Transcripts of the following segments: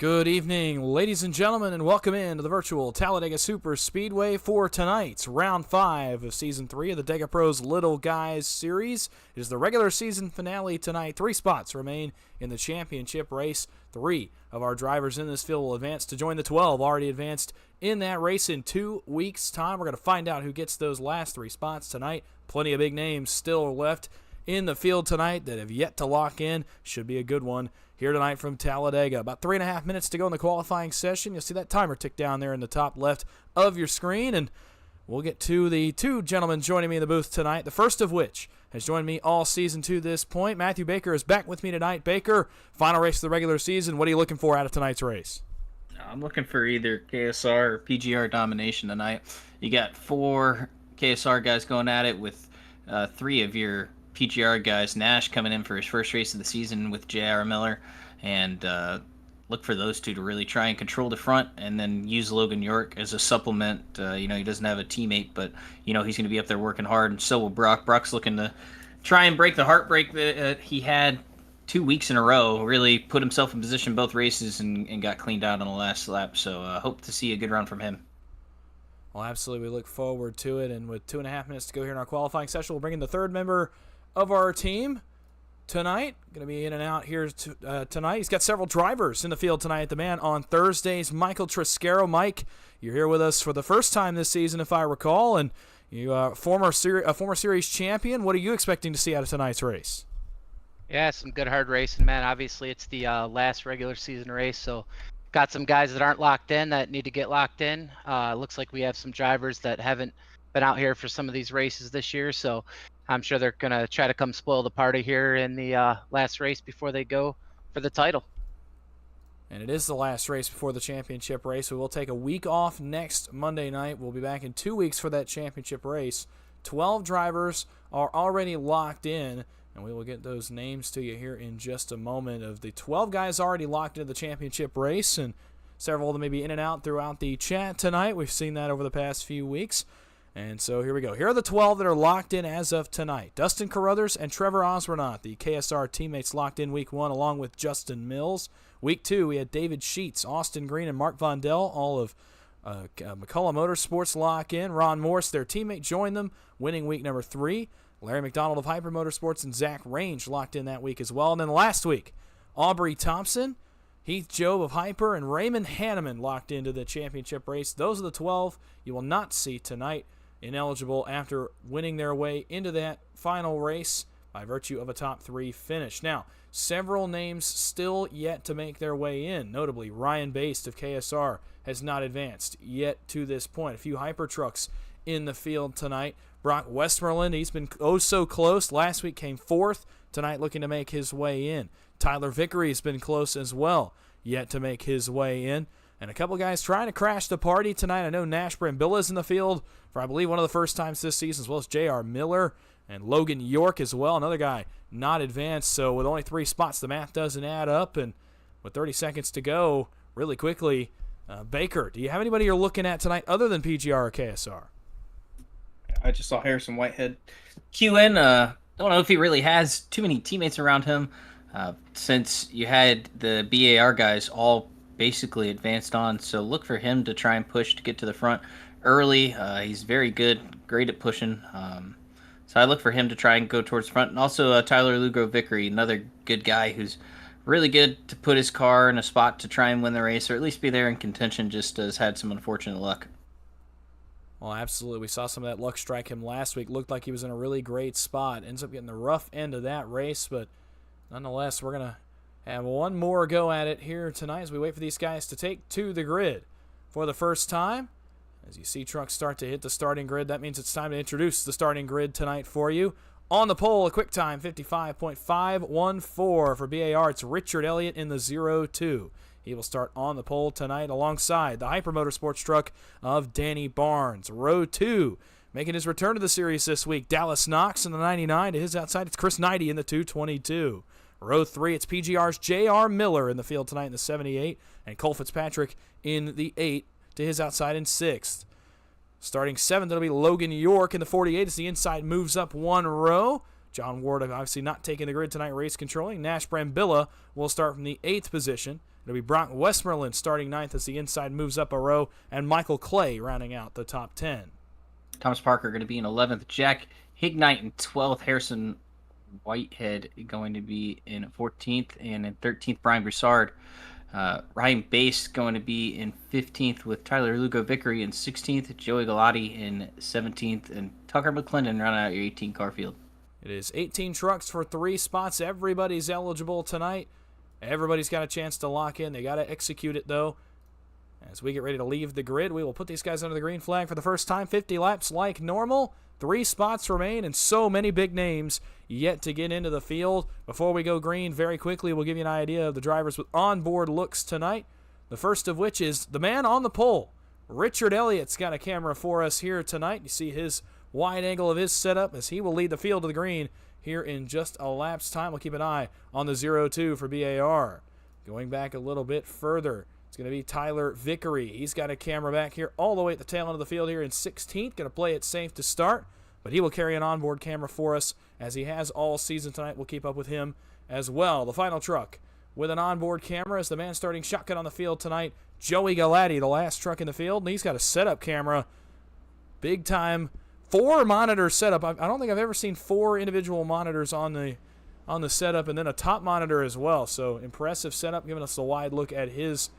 Good evening, ladies and gentlemen, and welcome in to the virtual Talladega Super Speedway for tonight's Round 5 of Season 3 of the Dega Pro's Little Guys Series. It is the regular season finale tonight. 3 spots remain in the championship race. 3 of our drivers in this field will advance to join the 12 already advanced in that race in 2 weeks' time. We're going to find out who gets those last 3 spots tonight. Plenty of big names still left in the field tonight that have yet to lock in. Should be a good one here tonight from Talladega. About 3.5 minutes to go in the qualifying session. You'll see that timer tick down there in the top left of your screen, and we'll get to the 2 gentlemen joining me in the booth tonight, the first of which has joined me all season to this point. Matthew Baker is back with me tonight. Baker, final race of the regular season. What are you looking for out of tonight's race? I'm looking for either KSR or PGR domination tonight. You got 4 KSR guys going at it with 3 of your PGR guys. Nash coming in for his first race of the season with J.R. Miller, and look for those 2 to really try and control the front, and then use Logan York as a supplement. He doesn't have a teammate, but he's going to be up there working hard, and so will Brock. Brock's looking to try and break the heartbreak that he had 2 weeks in a row. Really put himself in position both races and got cleaned out on the last lap. So hope to see a good run from him. Well, absolutely. We look forward to it, and with 2.5 minutes to go here in our qualifying session, we'll bring in the 3rd member of our team tonight. Going to be in and out here tonight. He's got several drivers in the field tonight. The man on Thursdays, Michael Triscaro. Mike, you're here with us for the first time this season, if I recall, and you are a former series champion. What are you expecting to see out of tonight's race? Yeah, some good hard racing, man. Obviously, it's the last regular season race, so got some guys that aren't locked in that need to get locked in. Looks like we have some drivers that haven't been out here for some of these races this year, so I'm sure they're going to try to come spoil the party here in the last race before they go for the title. And it is the last race before the championship race. We will take a week off next Monday night. We'll be back in 2 weeks for that championship race. 12 drivers are already locked in, and we will get those names to you here in just a moment. Of the 12 guys already locked into the championship race, and several of them may be in and out throughout the chat tonight. We've seen that over the past few weeks. And so here we go. Here are the 12 that are locked in as of tonight. Dustin Carruthers and Trevor Osbornaut, the KSR teammates, locked in week 1 along with Justin Mills. Week 2, we had David Sheets, Austin Green, and Mark Vondell, all of McCullough Motorsports lock in. Ron Morse, their teammate, joined them, winning week number 3. Larry McDonald of Hyper Motorsports and Zach Range locked in that week as well. And then last week, Aubrey Thompson, Heath Jobe of Hyper, and Raymond Hanneman locked into the championship race. Those are the 12 you will not see tonight, ineligible after winning their way into that final race by virtue of a top 3 finish. Now, several names still yet to make their way in. Notably, Ryan Baste of KSR has not advanced yet to this point. A few Hyper trucks in the field tonight. Brock Westmoreland, he's been oh so close. Last week came 4th. Tonight looking to make his way in. Tyler Vickery has been close as well, yet to make his way in. And a couple guys trying to crash the party tonight. I know Nash Brambilla is in the field for, I believe, one of the first times this season, as well as J.R. Miller and Logan York as well. Another guy not advanced. So with only 3 spots, the math doesn't add up. And with 30 seconds to go, really quickly, Baker, do you have anybody you're looking at tonight other than PGR or KSR? I just saw Harrison Whitehead queue in. Don't know if he really has too many teammates around him, since you had the BAR guys all basically advanced on. So look for him to try and push to get to the front early. He's very good, great at pushing. So I look for him to try and go towards the front. And also Tyler Lugo Vickery, another good guy who's really good to put his car in a spot to try and win the race, or at least be there in contention, just has had some unfortunate luck. Well, absolutely. We saw some of that luck strike him last week. Looked like he was in a really great spot. Ends up getting the rough end of that race, but nonetheless, we're going to have one more go at it here tonight as we wait for these guys to take to the grid for the first time. As you see trucks start to hit the starting grid, that means it's time to introduce the starting grid tonight for you. On the pole, a quick time, 55.514 for BAR. It's Richard Elliott in the 0-2. He will start on the pole tonight alongside the Hyper Motorsports truck of Danny Barnes. Row 2, making his return to the series this week, Dallas Knox in the 99. To his outside, it's Chris Knighty in the 222. Row 3, it's PGR's J.R. Miller in the field tonight in the 78, and Cole Fitzpatrick in the 8 to his outside in 6th. Starting 7th, it'll be Logan York in the 48 as the inside moves up 1 row. John Ward obviously not taking the grid tonight, race controlling. Nash Brambilla will start from the 8th position It'll be Brock Westmoreland starting 9th as the inside moves up a row, and Michael Clay rounding out the top 10. Thomas Parker going to be in 11th. Jack Hignite in 12th. Harrison Whitehead going to be in 14th. And in 13th, Brian Broussard. Ryan Bass going to be in 15th with Tyler Lugo Vickery in 16th. Joey Galati in 17th. And Tucker McClendon rounding out your 18 car field. It is 18 trucks for 3 spots. Everybody's eligible tonight. Everybody's got a chance to lock in. They got to execute it, though. As we get ready to leave the grid, we will put these guys under the green flag for the first time. 50 laps like normal. 3 spots remain, and so many big names yet to get into the field. Before we go green, very quickly, we'll give you an idea of the drivers with onboard looks tonight. The first of which is the man on the pole. Richard Elliott's got a camera for us here tonight. You see his wide angle of his setup as he will lead the field to the green here in just a lap's time. We'll keep an eye on the 0-2 for BAR. Going back a little bit further, it's going to be Tyler Vickery. He's got a camera back here all the way at the tail end of the field here in 16th. Going to play it safe to start, but he will carry an onboard camera for us as he has all season tonight. We'll keep up with him as well. The final truck with an onboard camera is the man starting shotgun on the field tonight, Joey Galati, the last truck in the field, and he's got a setup camera. Big time 4 monitor setup. I don't think I've ever seen 4 individual monitors on the setup, and then a top monitor as well. So impressive setup, giving us a wide look at his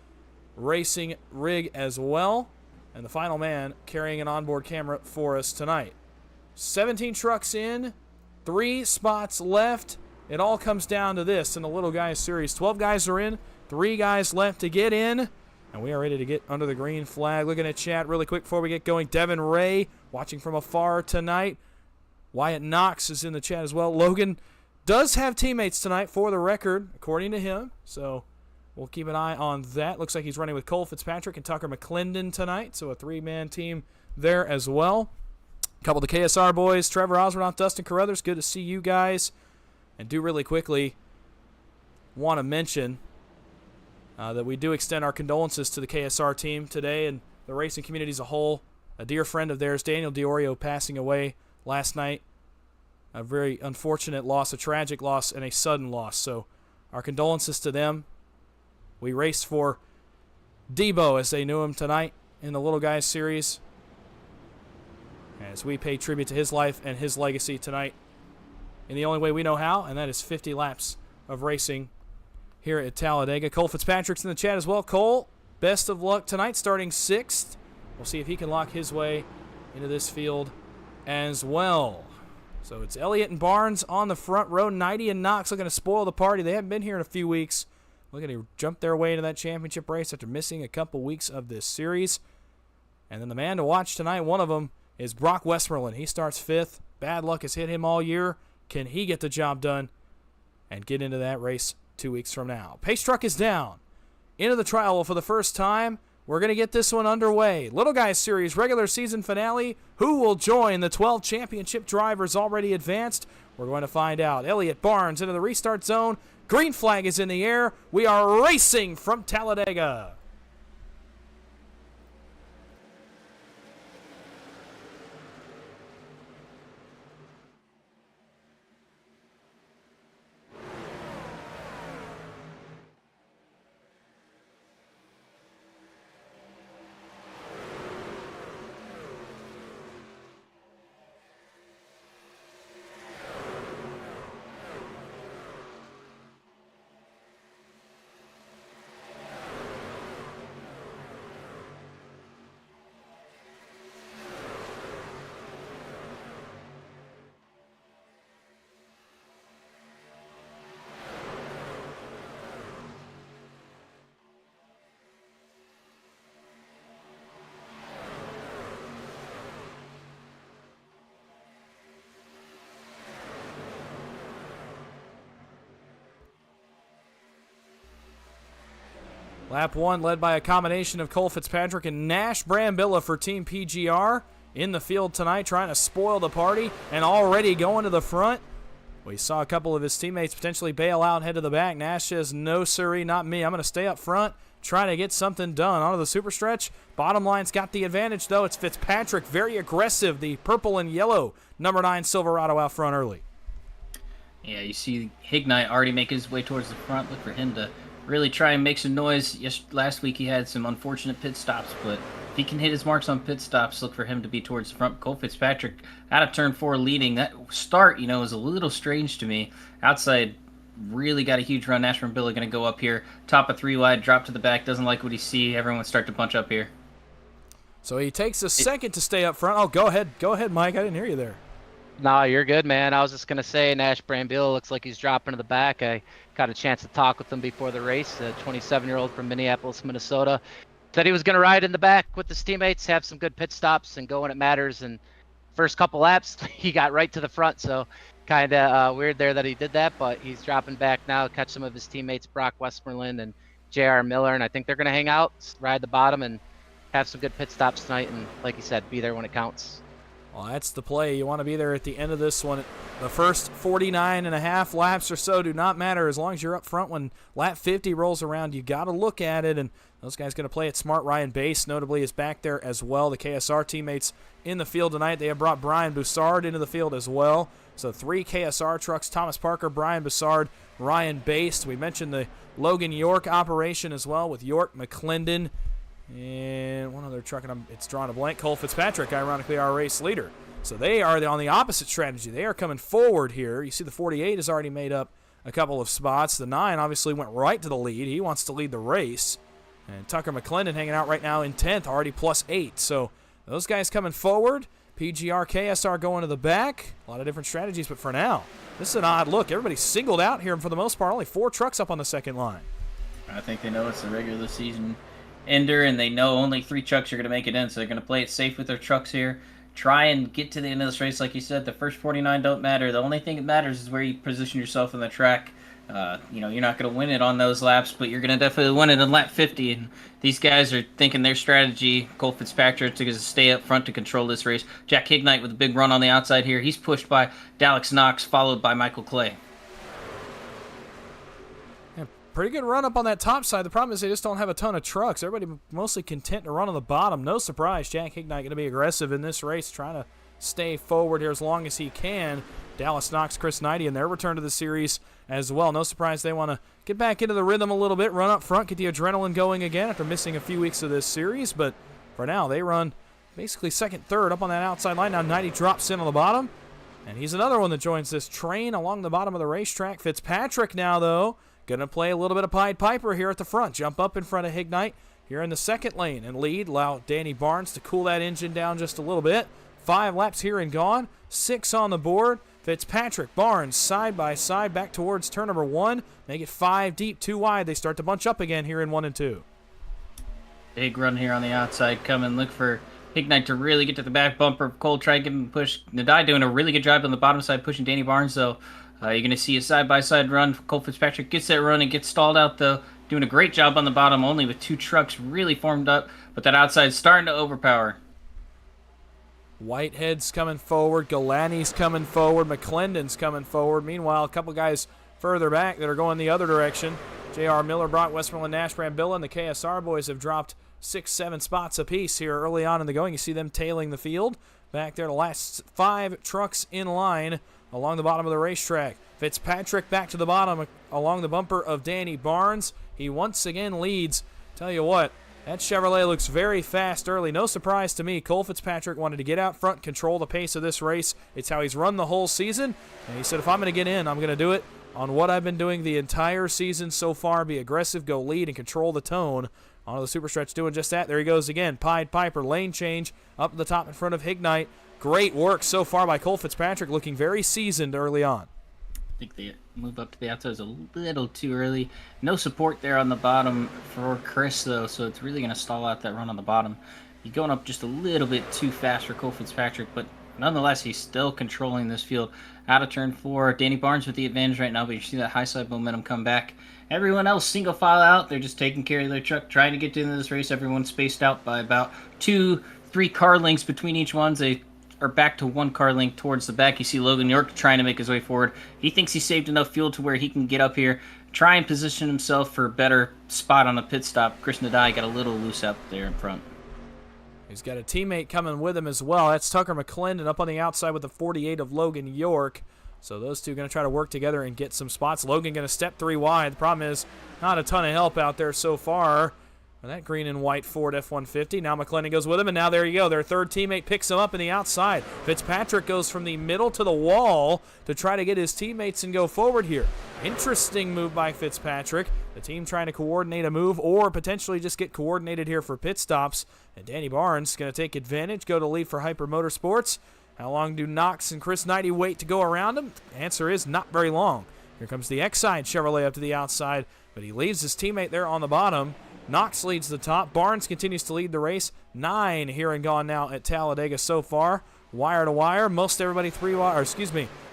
racing rig as well. And the final man carrying an onboard camera for us tonight. 17 trucks in, 3 spots left. It all comes down to this in the Little Guys Series. 12 guys are in, 3 guys left to get in. And we are ready to get under the green flag. Looking at chat really quick before we get going. Devin Ray watching from afar tonight. Wyatt Knox is in the chat as well. Logan does have teammates tonight for the record, according to him. So we'll keep an eye on that. Looks like he's running with Cole Fitzpatrick and Tucker McClendon tonight. So a 3-man team there as well. A couple of the KSR boys, Trevor Osborne, Dustin Carruthers. Good to see you guys. And do really quickly want to mention that we do extend our condolences to the KSR team today and the racing community as a whole. A dear friend of theirs, Daniel Diorio, passing away last night. A very unfortunate loss, a tragic loss, and a sudden loss. So our condolences to them. We raced for Debo, as they knew him tonight, in the Little Guys Series, as we pay tribute to his life and his legacy tonight in the only way we know how, and that is 50 laps of racing here at Talladega. Cole Fitzpatrick's in the chat as well. Cole, best of luck tonight, starting 6th. We'll see if he can lock his way into this field as well. So it's Elliott and Barnes on the front row. Knighty and Knox looking to spoil the party. They haven't been here in a few weeks. Looking to jump their way into that championship race after missing a couple weeks of this series. And then the man to watch tonight, one of them, is Brock Westmoreland. He starts 5th. Bad luck has hit him all year. Can he get the job done and get into that race 2 weeks from now? Pace truck is down. Into the trial for the first time. We're going to get this one underway. Little Guys Series regular season finale. Who will join the 12 championship drivers already advanced? We're going to find out. Elliott Barnes into the restart zone. Green flag is in the air. We are racing from Talladega. Lap 1 led by a combination of Cole Fitzpatrick and Nash Brambilla for Team PGR in the field tonight, trying to spoil the party and already going to the front. We saw a couple of his teammates potentially bail out and head to the back. Nash says, no siree, not me. I'm going to stay up front, trying to get something done. Onto the super stretch. Bottom line's got the advantage, though. It's Fitzpatrick, very aggressive. The purple and yellow number 9 Silverado out front early. Yeah, you see Hignite already make his way towards the front. Look for him to really try and make some noise. Yes, last week he had some unfortunate pit stops, but if he can hit his marks on pit stops, look for him to be towards the front. Cole Fitzpatrick out of turn 4 leading. That start, is a little strange to me. Outside, really got a huge run. Nash and Billy going to go up here. Top of 3 wide, drop to the back. Doesn't like what he see. Everyone start to bunch up here. So he takes a second to stay up front. Oh, go ahead, Mike. I didn't hear you there. No, you're good, man. I was just going to say Nash Brambill looks like he's dropping to the back. I got a chance to talk with him before the race, a 27-year-old from Minneapolis, Minnesota. Said he was going to ride in the back with his teammates, have some good pit stops, and go when it matters. And first couple laps, he got right to the front, so kind of weird there that he did that, but he's dropping back now, catch some of his teammates, Brock Westmoreland and J.R. Miller, and I think they're going to hang out, ride the bottom, and have some good pit stops tonight, and like you said, be there when it counts. Well, that's the play. You want to be there at the end of this one. The first 49 and a half laps or so do not matter as long as you're up front. When lap 50 rolls around, you got to look at it, and those guys going to play it smart. Ryan Bass, notably, is back there as well. The KSR teammates in the field tonight. They have brought Brian Boussard into the field as well. So 3 KSR trucks, Thomas Parker, Brian Boussard, Ryan Bass. We mentioned the Logan York operation as well with York, McClendon, and one other truck, and it's drawn a blank. Cole Fitzpatrick, ironically, our race leader. So they are on the opposite strategy. They are coming forward here. You see the 48 has already made up a couple of spots. The 9 obviously went right to the lead. He wants to lead the race. And Tucker McClendon hanging out right now in 10th, already +8. So those guys coming forward. PGR, KSR going to the back. A lot of different strategies, but for now, this is an odd look. Everybody's singled out here, and for the most part, only 4 trucks up on the second line. I think they know it's a regular season ender, and they know only 3 trucks are going to make it in, so they're going to play it safe with their trucks here. Try and get to the end of this race. Like you said, the first 49 don't matter. The only thing that matters is where you position yourself on the track. You're not going to win it on those laps, but you're going to definitely win it in lap 50. And these guys are thinking their strategy. Cole Fitzpatrick to stay up front to control this race. Jack Hignite with a big run on the outside here. He's pushed by Dallas Knox, followed by Michael Clay. Pretty good run up on that top side. The problem is they just don't have a ton of trucks. Everybody mostly content to run on the bottom. No surprise, Jack Hignite going to be aggressive in this race, trying to stay forward here as long as he can. Dallas Knox, Chris Knighty in their return to the series as well. No surprise they want to get back into the rhythm a little bit, run up front, get the adrenaline going again after missing a few weeks of this series. But for now, they run basically second, third up on that outside line. Now Knighty drops in on the bottom, and he's another one that joins this train along the bottom of the racetrack. Fitzpatrick now, though, going to play a little bit of Pied Piper here at the front. Jump up in front of Hignite here in the second lane and lead. Allow Danny Barnes to cool that engine down just a little bit. 5 laps here and gone. 6 on the board. Fitzpatrick, Barnes, side by side back towards turn number 1. Make it 5 deep, 2 wide. They start to bunch up again here in 1 and 2. Big run here on the outside coming. Look for Hignite to really get to the back bumper. Cole try to give him a push. Nadai doing a really good job on the bottom side, pushing Danny Barnes, though. You're going to see a side-by-side run. Cole Fitzpatrick gets that run and gets stalled out, though. Doing a great job on the bottom, only with 2 trucks really formed up. But that outside's starting to overpower. Whitehead's coming forward. Galani's coming forward. McClendon's coming forward. Meanwhile, a couple guys further back that are going the other direction. J.R. Miller, Brock Westmoreland, Nash Brambilla, and the KSR boys have dropped 6-7 spots apiece here early on in the going. You see them tailing the field. Back there, the last 5 trucks in line along the bottom of the racetrack. Fitzpatrick back to the bottom along the bumper of Danny Barnes. He once again leads. Tell you what, that Chevrolet looks very fast early. No surprise to me. Cole Fitzpatrick wanted to get out front, control the pace of this race. It's how he's run the whole season. And he said, if I'm going to get in, I'm going to do it on what I've been doing the entire season so far. Be aggressive, go lead, and control the tone. Onto the super stretch doing just that. There he goes again. Pied Piper, lane change, up to the top in front of Hignite. Great work so far by Cole Fitzpatrick, looking very seasoned early on. I think the move up to the outside is a little too early. No support there on the bottom for Chris, though, so it's really going to stall out that run on the bottom. He's going up just a little bit too fast for Cole Fitzpatrick, but nonetheless, he's still controlling this field. Out of turn 4, Danny Barnes with the advantage right now, but you see that high side momentum come back. Everyone else single file out. They're just taking care of their truck, trying to get to the end of this race. Everyone's spaced out by about 2-3 car lengths between each ones. They are back to 1 car length towards the back. You see Logan York trying to make his way forward. He thinks he saved enough fuel to where he can get up here, try and position himself for a better spot on the pit stop. Chris Nadai got a little loose out there in front. He's got a teammate coming with him as well. That's Tucker McClendon up on the outside with the 48 of Logan York. So those two going to try to work together and get some spots. Logan going to step 3 wide. The problem is not a ton of help out there so far. And that green and white Ford F-150. Now McClendon goes with him, and now there you go. Their third teammate picks him up in the outside. Fitzpatrick goes from the middle to the wall to try to get his teammates and go forward here. Interesting move by Fitzpatrick. The team trying to coordinate a move or potentially just get coordinated here for pit stops. And Danny Barnes going to take advantage, go to lead for Hyper Motorsports. How long do Knox and Chris Knighty wait to go around him? The answer is not very long. Here comes the X-Side Chevrolet up to the outside, but he leaves his teammate there on the bottom. Knox leads the top. Barnes continues to lead the race. 9 here and gone now at Talladega so far. Wire to wire. Most everybody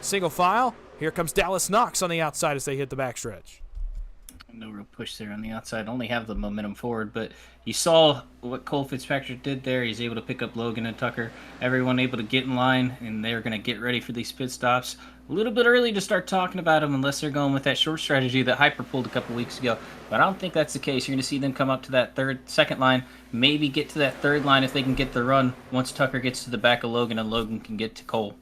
single file. Here comes Dallas Knox on the outside as they hit the backstretch. No real push there on the outside. Only have the momentum forward, but you saw what Cole Fitzpatrick did there. He's able to pick up Logan and Tucker. Everyone able to get in line, and they're going to get ready for these pit stops. A little bit early to start talking about them unless they're going with that short strategy that Hyper pulled a couple weeks ago. But I don't think that's the case. You're going to see them come up to that second line, maybe get to that third line if they can get the run once Tucker gets to the back of Logan and Logan can get to Cole.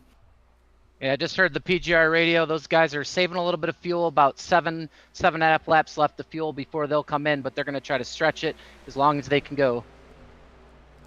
Yeah, I just heard the PGR radio. Those guys are saving a little bit of fuel, about seven and a half laps left of fuel before they'll come in, but they're going to try to stretch it as long as they can go.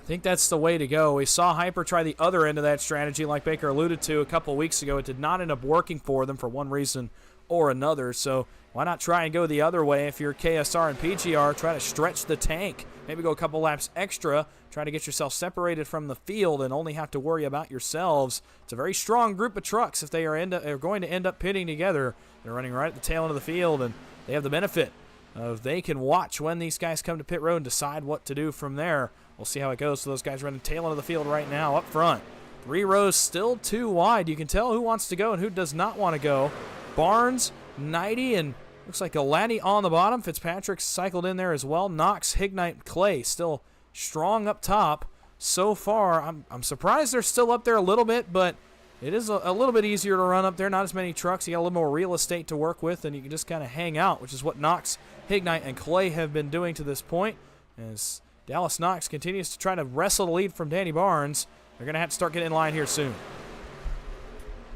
I think that's the way to go. We saw Hyper try the other end of that strategy, like Baker alluded to a couple weeks ago. It did not end up working for them for one reason or another, so why not try and go the other way if you're KSR and PGR? Try to stretch the tank, maybe go a couple laps extra, try to get yourself separated from the field and only have to worry about yourselves. It's a very strong group of trucks if they are going to end up pitting together. They're running right at the tail end of the field, and they have the benefit of they can watch when these guys come to pit road and decide what to do from there. We'll see how it goes. So those guys running tail end of the field right now up front. 3 rows still 2 wide. You can tell who wants to go and who does not want to go. Barnes, Knighty, and looks like Galati on the bottom. Fitzpatrick cycled in there as well. Knox, Hignite, Clay still strong up top. So far, I'm surprised they're still up there a little bit, but it is a little bit easier to run up there. Not as many trucks. You got a little more real estate to work with, and you can just kind of hang out, which is what Knox, Hignite, and Clay have been doing to this point. As Dallas Knox continues to try to wrestle the lead from Danny Barnes, they're going to have to start getting in line here soon.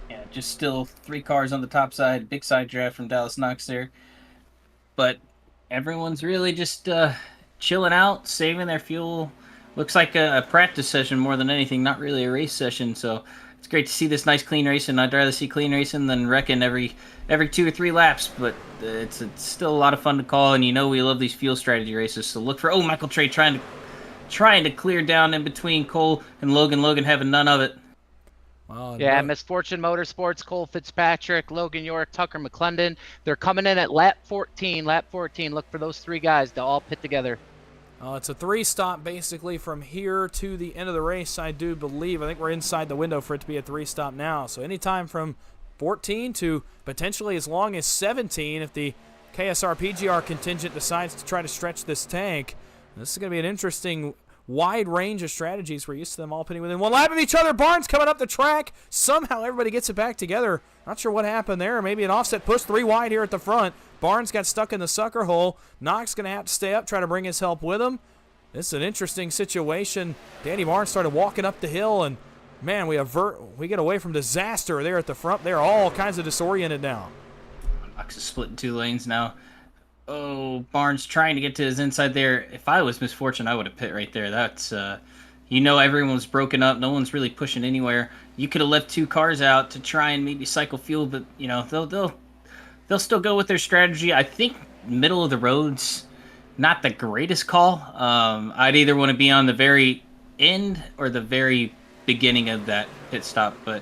Yeah, just still 3 cars on the top side. Big side draft from Dallas Knox there. But everyone's really just chilling out, saving their fuel. Looks like a practice session more than anything, not really a race session. So it's great to see this nice clean racing. I'd rather see clean racing than wrecking every 2 or 3 laps. But it's still a lot of fun to call, and you know we love these fuel strategy races. So look for Michael Trey trying to clear down in between Cole and Logan. Logan having none of it. Yeah, Misfortune Motorsports, Cole Fitzpatrick, Logan York, Tucker McClendon. They're coming in at lap 14. Look for those 3 guys to all pit together. It's a 3-stop basically from here to the end of the race, I do believe. I think we're inside the window for it to be a 3-stop now. So anytime from 14 to potentially as long as 17 if the KSR PGR contingent decides to try to stretch this tank. This is going to be an interesting wide range of strategies. We're used to them all pitting within 1 lap of each other. Barnes coming up the track. Somehow everybody gets it back together. Not sure what happened there. Maybe an offset push 3 wide here at the front. Barnes got stuck in the sucker hole. Knox going to have to stay up, try to bring his help with him. This is an interesting situation. Danny Barnes started walking up the hill, and man, we get away from disaster there at the front. They're all kinds of disoriented now. Knox is split in 2 lanes now. Oh, Barnes trying to get to his inside there. If I was Misfortune, I would have pit right there. That's, everyone's broken up. No one's really pushing anywhere. You could have left 2 cars out to try and maybe cycle fuel, but, they'll still go with their strategy. I think middle of the road's not the greatest call. I'd either want to be on the very end or the very beginning of that pit stop. But,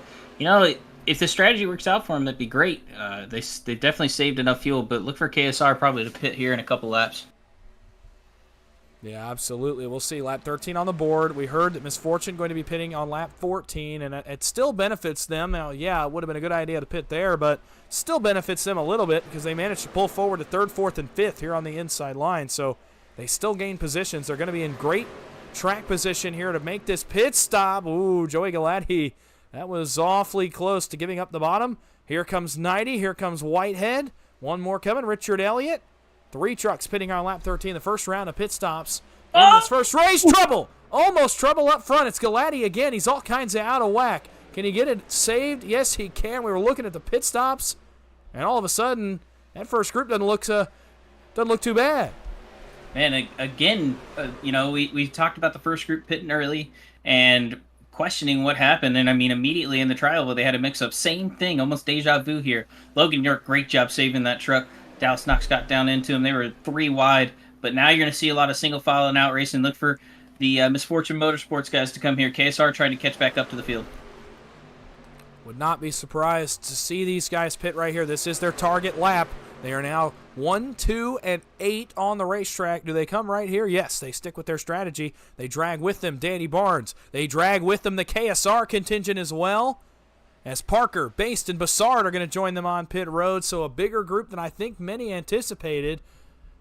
if the strategy works out for them, that'd be great. They definitely saved enough fuel, but look for KSR probably to pit here in a couple laps. Yeah, absolutely. We'll see. Lap 13 on the board. We heard that Misfortune going to be pitting on lap 14, and it still benefits them. Now, yeah, it would have been a good idea to pit there, but still benefits them a little bit because they managed to pull forward to 3rd, 4th, and 5th here on the inside line. So they still gain positions. They're going to be in great track position here to make this pit stop. Ooh, Joey Galati. That was awfully close to giving up the bottom. Here comes Knighty. Here comes Whitehead. One more coming. Richard Elliott. 3 trucks pitting on lap 13. The first round of pit stops in this first race. Trouble. Almost trouble up front. It's Galati again. He's all kinds of out of whack. Can he get it saved? Yes, he can. We were looking at the pit stops, and all of a sudden, that first group doesn't look too bad. Man, again, we talked about the first group pitting early and questioning what happened. And I mean, immediately in the trial, they had a mix-up. Same thing, almost deja vu here. Logan York, great job saving that truck. Dallas Knox got down into him. They were 3 wide. But now you're going to see a lot of single file and out racing. Look for the Misfortune Motorsports guys to come here. KSR trying to catch back up to the field. Would not be surprised to see these guys pit right here. This is their target lap. They are now 1, 2, and 8 on the racetrack. Do they come right here? Yes, they stick with their strategy. They drag with them Danny Barnes. They drag with them the KSR contingent as well, as Parker, Baste, and Bassard are going to join them on pit road. So a bigger group than I think many anticipated.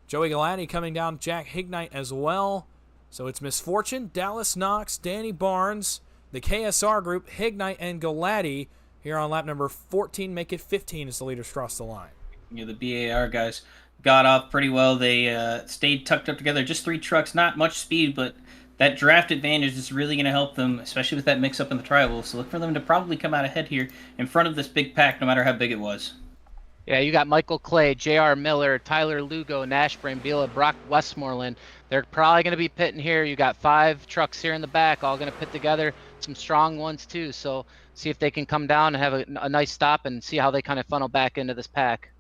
Joey Galati coming down, Jack Hignite as well. So it's Misfortune, Dallas Knox, Danny Barnes, the KSR group, Hignite, and Galati here on lap number 14. Make it 15 as the leaders cross the line. The BAR guys got off pretty well. They stayed tucked up together. Just 3 trucks, not much speed, but that draft advantage is really going to help them, especially with that mix-up in the trial. So look for them to probably come out ahead here in front of this big pack, no matter how big it was. Yeah, you got Michael Clay, J.R. Miller, Tyler Lugo, Nash Brambilla, Brock Westmoreland. They're probably going to be pitting here. You got 5 trucks here in the back, all going to pit together. Some strong ones, too. So see if they can come down and have a nice stop and see how they kind of funnel back into this pack.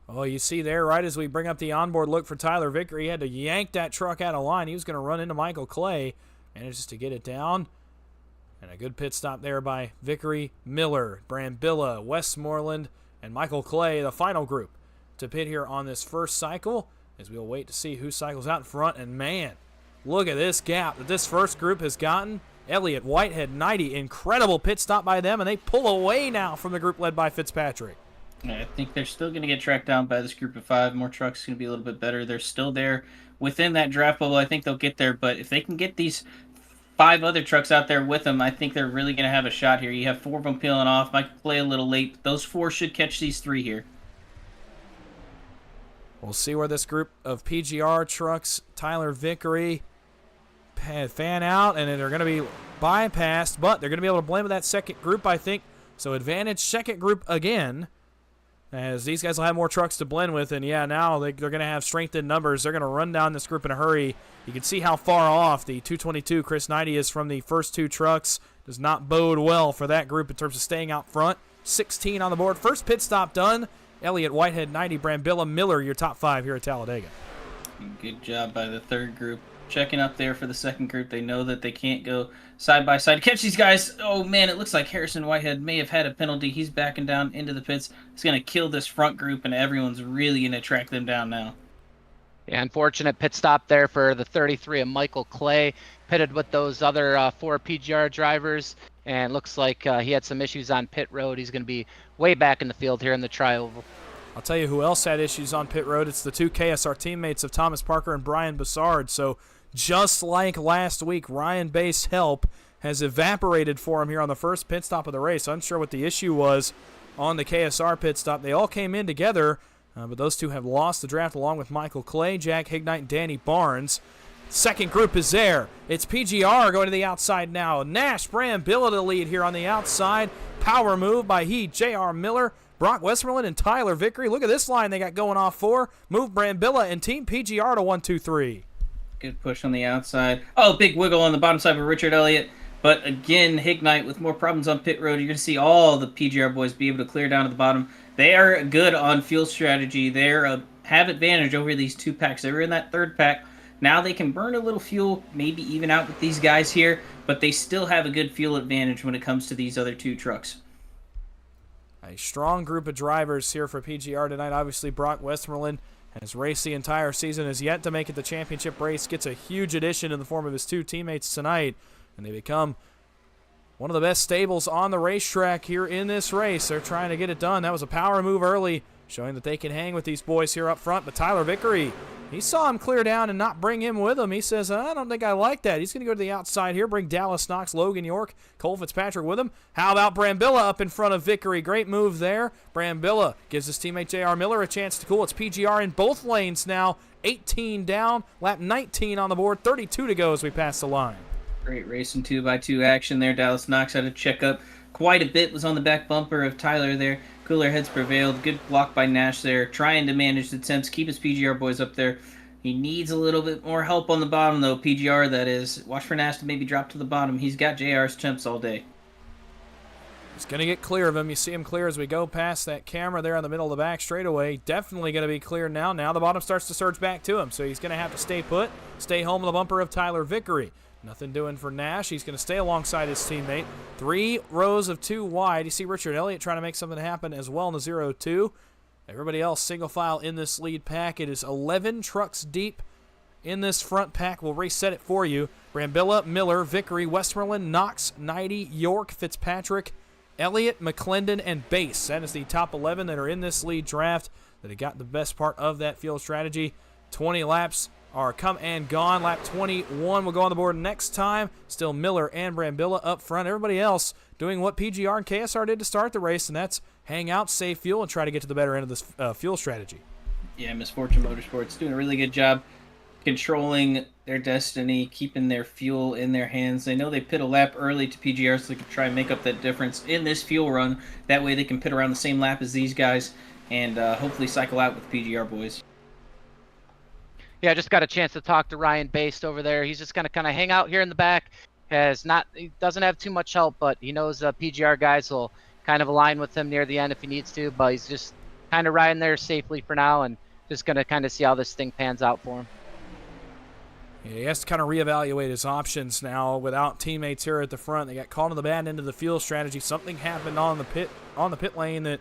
Oh, you see there, right as we bring up the onboard look for Tyler Vickery, he had to yank that truck out of line. He was going to run into Michael Clay, and it's just to get it down. And a good pit stop there by Vickery, Miller, Brambilla, Westmoreland, and Michael Clay, the final group to pit here on this first cycle, as we'll wait to see who cycles out in front. And man, look at this gap that this first group has gotten. Elliott, Whitehead, 90, incredible pit stop by them, and they pull away now from the group led by Fitzpatrick. I think they're still going to get tracked down by this group of 5. More trucks going to be a little bit better. They're still there within that draft bubble. I think they'll get there, but if they can get these 5 other trucks out there with them, I think they're really going to have a shot here. You have 4 of them peeling off. Michael Clay a little late. Those 4 should catch these 3 here. We'll see where this group of PGR trucks, Tyler Vickery, fan out, and they're going to be bypassed, but they're going to be able to blend with that second group, I think. So advantage second group again, as these guys will have more trucks to blend with. And yeah, now they're going to have strength in numbers. They're going to run down this group in a hurry. You can see how far off the 222 Chris 90 is from the first 2 trucks. Does not bode well for that group in terms of staying out front. 16 on the board. First pit stop done. Elliott, Whitehead, 90, Brambilla, Miller, your top 5 here at Talladega. Good job by the third group. Checking up there for the second group. They know that they can't go side by side. Catch these guys. Oh, man, it looks like Harrison Whitehead may have had a penalty. He's backing down into the pits. It's going to kill this front group, and everyone's really going to track them down now. Yeah, unfortunate pit stop there for the 33 of Michael Clay. Pitted with those other 4 PGR drivers, and looks like he had some issues on pit road. He's going to be way back in the field here in the tri-oval. I'll tell you who else had issues on pit road. It's the 2 KSR teammates of Thomas Parker and Brian Bassard. So just like last week, Ryan Base's help has evaporated for him here on the first pit stop of the race. Unsure what the issue was on the KSR pit stop. They all came in together, but those 2 have lost the draft along with Michael Clay, Jack Hignite, and Danny Barnes. Second group is there. It's PGR going to the outside now. Nash Brambilla to lead here on the outside. Power move by J.R. Miller, Brock Westmoreland, and Tyler Vickery. Look at this line they got going off for. Move Brambilla and Team PGR to 1, 2, 3. Good push on the outside. Oh, big wiggle on the bottom side for Richard Elliott. But again, Hignite with more problems on pit road. You're going to see all the PGR boys be able to clear down to the bottom. They are good on fuel strategy. They have advantage over these 2 packs. They were in that third pack. Now they can burn a little fuel, maybe even out with these guys here, but they still have a good fuel advantage when it comes to these other 2 trucks. A strong group of drivers here for PGR tonight. Obviously, Brock Westmoreland has raced the entire season, has yet to make it the championship race, gets a huge addition in the form of his 2 teammates tonight, and they become one of the best stables on the racetrack here in this race. They're trying to get it done. That was a power move early, showing that they can hang with these boys here up front. But Tyler Vickery, he saw him clear down and not bring him with him. He says, I don't think I like that. He's going to go to the outside here, bring Dallas Knox, Logan York, Cole Fitzpatrick with him. How about Brambilla up in front of Vickery? Great move there. Brambilla gives his teammate J.R. Miller a chance to cool. It's PGR in both lanes now. 18 down, lap 19 on the board, 32 to go as we pass the line. Great racing 2x2 action there. Dallas Knox had to check up quite a bit was on the back bumper of Tyler there. Cooler heads prevailed. Good block by Nash there, trying to manage the temps, keep his PGR boys up there. He needs a little bit more help on the bottom, though. PGR, that is. Watch for Nash to maybe drop to the bottom. He's got JR's temps all day. He's going to get clear of him. You see him clear as we go past that camera there in the middle of the back straightaway. Definitely going to be clear now. Now the bottom starts to surge back to him, so he's going to have to stay put, stay home on the bumper of Tyler Hickory. Nothing doing for Nash. He's going to stay alongside his teammate. 3 rows of 2 wide. You see Richard Elliott trying to make something happen as well in the 0-2. Everybody else single file in this lead pack. It is 11 trucks deep in this front pack. We'll reset it for you. Brambilla, Miller, Hickory, Westmoreland, Knox, Knighty, York, Fitzpatrick, Elliott, McClendon, and Bass. That is the top 11 that are in this lead draft that have got the best part of that field strategy. 20 laps are come and gone. Lap 21 will go on the board next time. Still Miller and Brambilla up front. Everybody else doing what PGR and KSR did to start the race, and that's hang out, save fuel, and try to get to the better end of this fuel strategy. Yeah, Misfortune Motorsports doing a really good job controlling their destiny, keeping their fuel in their hands. They know they pit a lap early to PGR so they can try and make up that difference in this fuel run. That way they can pit around the same lap as these guys and hopefully cycle out with PGR boys. Yeah, I just got a chance to talk to Ryan Based over there. He's just going to kind of hang out here in the back. He doesn't have too much help, but he knows PGR guys will kind of align with him near the end if he needs to, but he's just kind of riding there safely for now and just going to kind of see how this thing pans out for him. Yeah, he has to kind of reevaluate his options now without teammates here at the front. They got caught on the bad end of the field strategy. Something happened on the pit lane that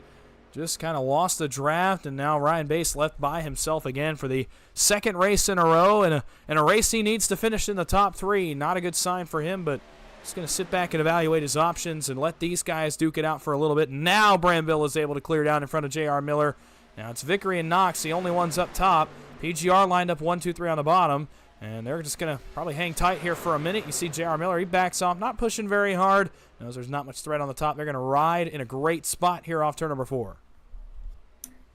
just kind of lost the draft, and now Ryan Bass left by himself again for the second race in a row, and a race he needs to finish in the top 3. Not a good sign for him, but he's going to sit back and evaluate his options and let these guys duke it out for a little bit. Now Brambilla is able to clear down in front of J.R. Miller. Now it's Hickory and Knox, the only ones up top. PGR lined up 1, 2, 3 on the bottom, and they're just going to probably hang tight here for a minute. You see J.R. Miller, he backs off, not pushing very hard. Knows there's not much threat on the top. They're going to ride in a great spot here off turn number 4.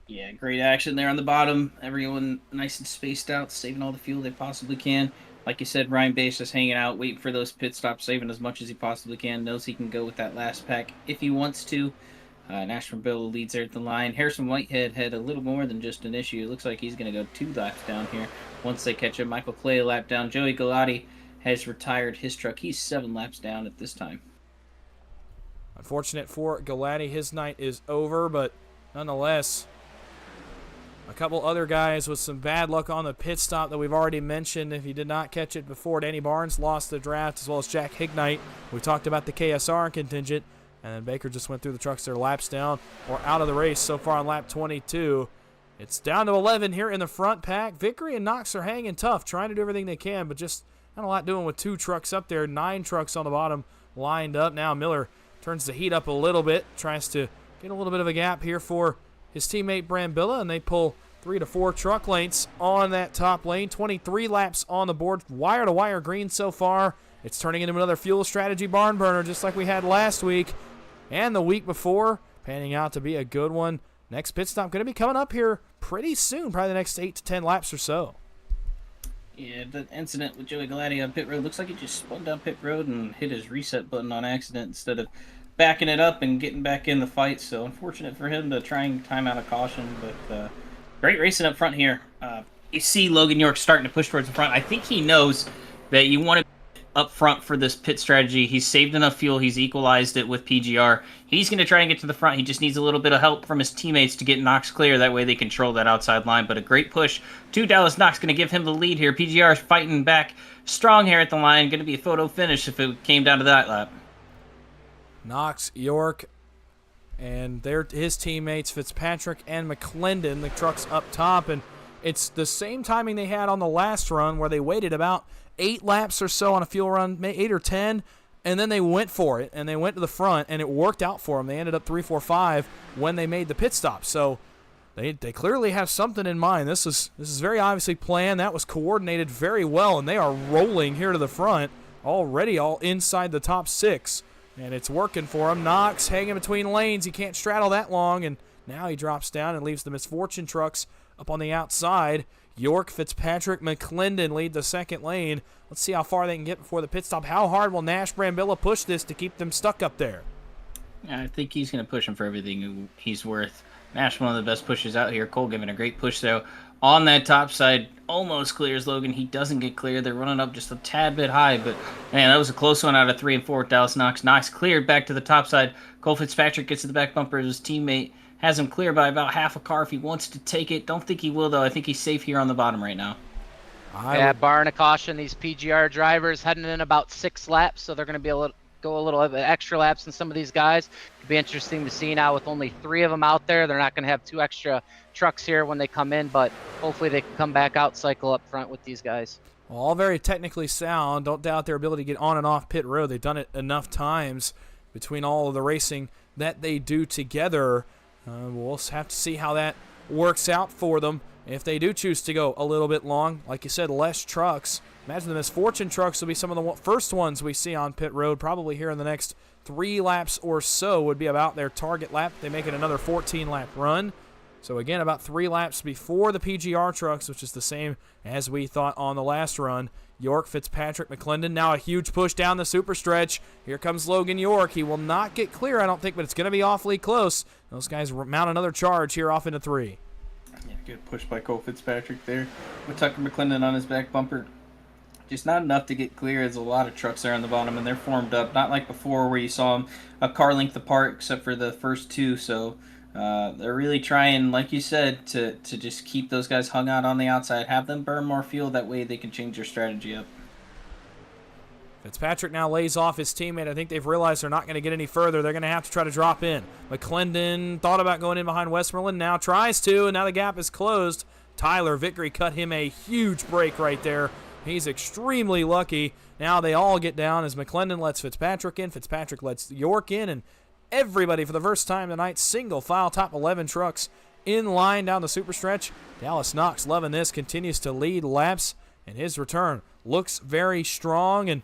Yeah, great action there on the bottom. Everyone nice and spaced out, saving all the fuel they possibly can. Like you said, Ryan Bass just hanging out, waiting for those pit stops, saving as much as he possibly can. Knows he can go with that last pack if he wants to. Nash Bill leads there at the line. Harrison Whitehead had a little more than just an issue. It looks like he's going to go 2 laps down here once they catch him. Michael Clay a lap down. Joey Galati has retired his truck. He's 7 laps down at this time. Unfortunate for Galati. His night is over, but nonetheless, a couple other guys with some bad luck on the pit stop that we've already mentioned. If you did not catch it before, Danny Barnes lost the draft, as well as Jack Hignite. We talked about the KSR contingent, and then Baker just went through the trucks. Their laps down or out of the race so far on lap 22. It's down to 11 here in the front pack. Hickory and Knox are hanging tough, trying to do everything they can, but just not a lot doing with 2 trucks up there. 9 trucks on the bottom lined up. Now Miller turns the heat up a little bit, tries to get a little bit of a gap here for his teammate Brambilla, and they pull 3 to 4 truck lengths on that top lane. 23 laps on the board, wire-to-wire green so far. It's turning into another fuel strategy barn burner, just like we had last week and the week before, panning out to be a good one. Next pit stop going to be coming up here pretty soon, probably the next 8 to 10 laps or so. Yeah, the incident with Joey Galati on pit road looks like he just spun down pit road and hit his reset button on accident instead of backing it up and getting back in the fight. So unfortunate for him to try and time out of caution, but great racing up front here. You see Logan York starting to push towards the front. I think he knows that you want to up front for this pit strategy. He's saved enough fuel. He's equalized it with PGR. He's going to try and get to the front. He just needs a little bit of help from his teammates to get Knox clear. That way they control that outside line. But a great push to Dallas Knox. Going to give him the lead here. PGR is fighting back strong here at the line. Going to be a photo finish if it came down to that lap. Knox, York, and his teammates, Fitzpatrick and McClendon, the trucks up top. And it's the same timing they had on the last run where they waited about 8 laps or so on a fuel run, 8 or 10, and then they went for it, and they went to the front, and it worked out for them. They ended up 3, 4, 5 when they made the pit stop. So they clearly have something in mind. This is very obviously planned. That was coordinated very well, and they are rolling here to the front already, all inside the top 6, and it's working for them. Knox hanging between lanes. He can't straddle that long, and now he drops down and leaves the Misfortune trucks up on the outside. York, Fitzpatrick, McClendon lead the second lane. Let's see how far they can get before the pit stop. How hard will Nash Brambilla push this to keep them stuck up there? I think he's going to push him for everything he's worth. Nash, one of the best pushers out here. Cole giving a great push, though. On that top side, almost clears Logan. He doesn't get clear. They're running up just a tad bit high, but, man, that was a close one out of 3 and 4 with Dallas Knox. Knox cleared back to the top side. Cole Fitzpatrick gets to the back bumper. His teammate has him clear by about half a car if he wants to take it. Don't think he will, though. I think he's safe here on the bottom right now. Yeah, barring a caution, these PGR drivers heading in about 6 laps, so they're going to be able to go a little bit extra laps than some of these guys. It'll be interesting to see now with only 3 of them out there. They're not going to have 2 extra trucks here when they come in, but hopefully they can come back out, cycle up front with these guys. Well, all very technically sound. Don't doubt their ability to get on and off pit road. They've done it enough times between all of the racing that they do together. We'll have to see how that works out for them. If they do choose to go a little bit long, like you said, less trucks. Imagine the Misfortune trucks will be some of the first ones we see on pit road, probably here in the next 3 laps or so would be about their target lap. They make it another 14-lap run. So again, about 3 laps before the PGR trucks, which is the same as we thought on the last run. York, Fitzpatrick, McClendon, now a huge push down the super stretch. Here comes Logan York. He will not get clear, I don't think, but it's going to be awfully close. Those guys mount another charge here off into 3. Yeah, good push by Cole Fitzpatrick there with Tucker McClendon on his back bumper. Just not enough to get clear. There's a lot of trucks there on the bottom, and they're formed up. Not like before where you saw them a car length apart except for the first 2. So they're really trying, like you said, to just keep those guys hung out on the outside, have them burn more fuel. That way they can change their strategy up. Fitzpatrick now lays off his teammate. I think they've realized they're not going to get any further. They're going to have to try to drop in. McClendon thought about going in behind Westmoreland, now tries to, and now the gap is closed. Tyler Vickery cut him a huge break right there. He's extremely lucky. Now they all get down as McClendon lets Fitzpatrick in. Fitzpatrick lets York in, and everybody for the first time tonight, single file top 11 trucks in line down the super stretch. Dallas Knox loving this, continues to lead laps, and his return looks very strong. And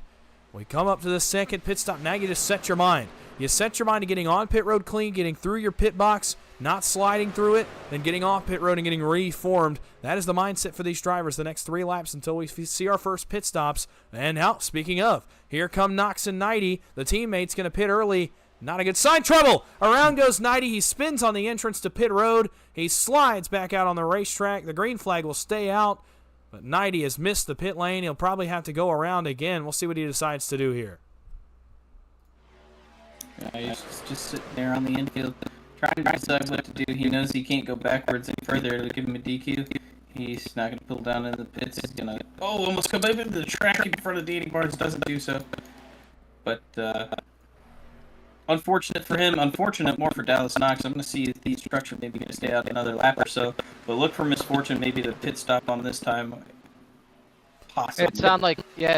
we come up to the second pit stop. Now you just set your mind. You set your mind to getting on pit road clean, getting through your pit box, not sliding through it, then getting off pit road and getting reformed. That is the mindset for these drivers the next 3 laps until we see our first pit stops. And now, speaking of, here come Knox and Knighty. The teammate's going to pit early. Not a good sign. Trouble! Around goes Knighty. He spins on the entrance to pit road. He slides back out on the racetrack. The green flag will stay out. But Knighty has missed the pit lane. He'll probably have to go around again. We'll see what he decides to do here. He's just sitting there on the infield trying to decide what to do. He knows he can't go backwards any further. It'll give him a DQ. He's not going to pull down into the pits. He's going to, almost come over to the track in front of Danny Barnes. Doesn't do so. But unfortunate for him. Unfortunate more for Dallas Knox. I'm going to see if these trucks are maybe going to stay out another lap or so. But look for Misfortune, maybe the pit stop on this time. Possibly. It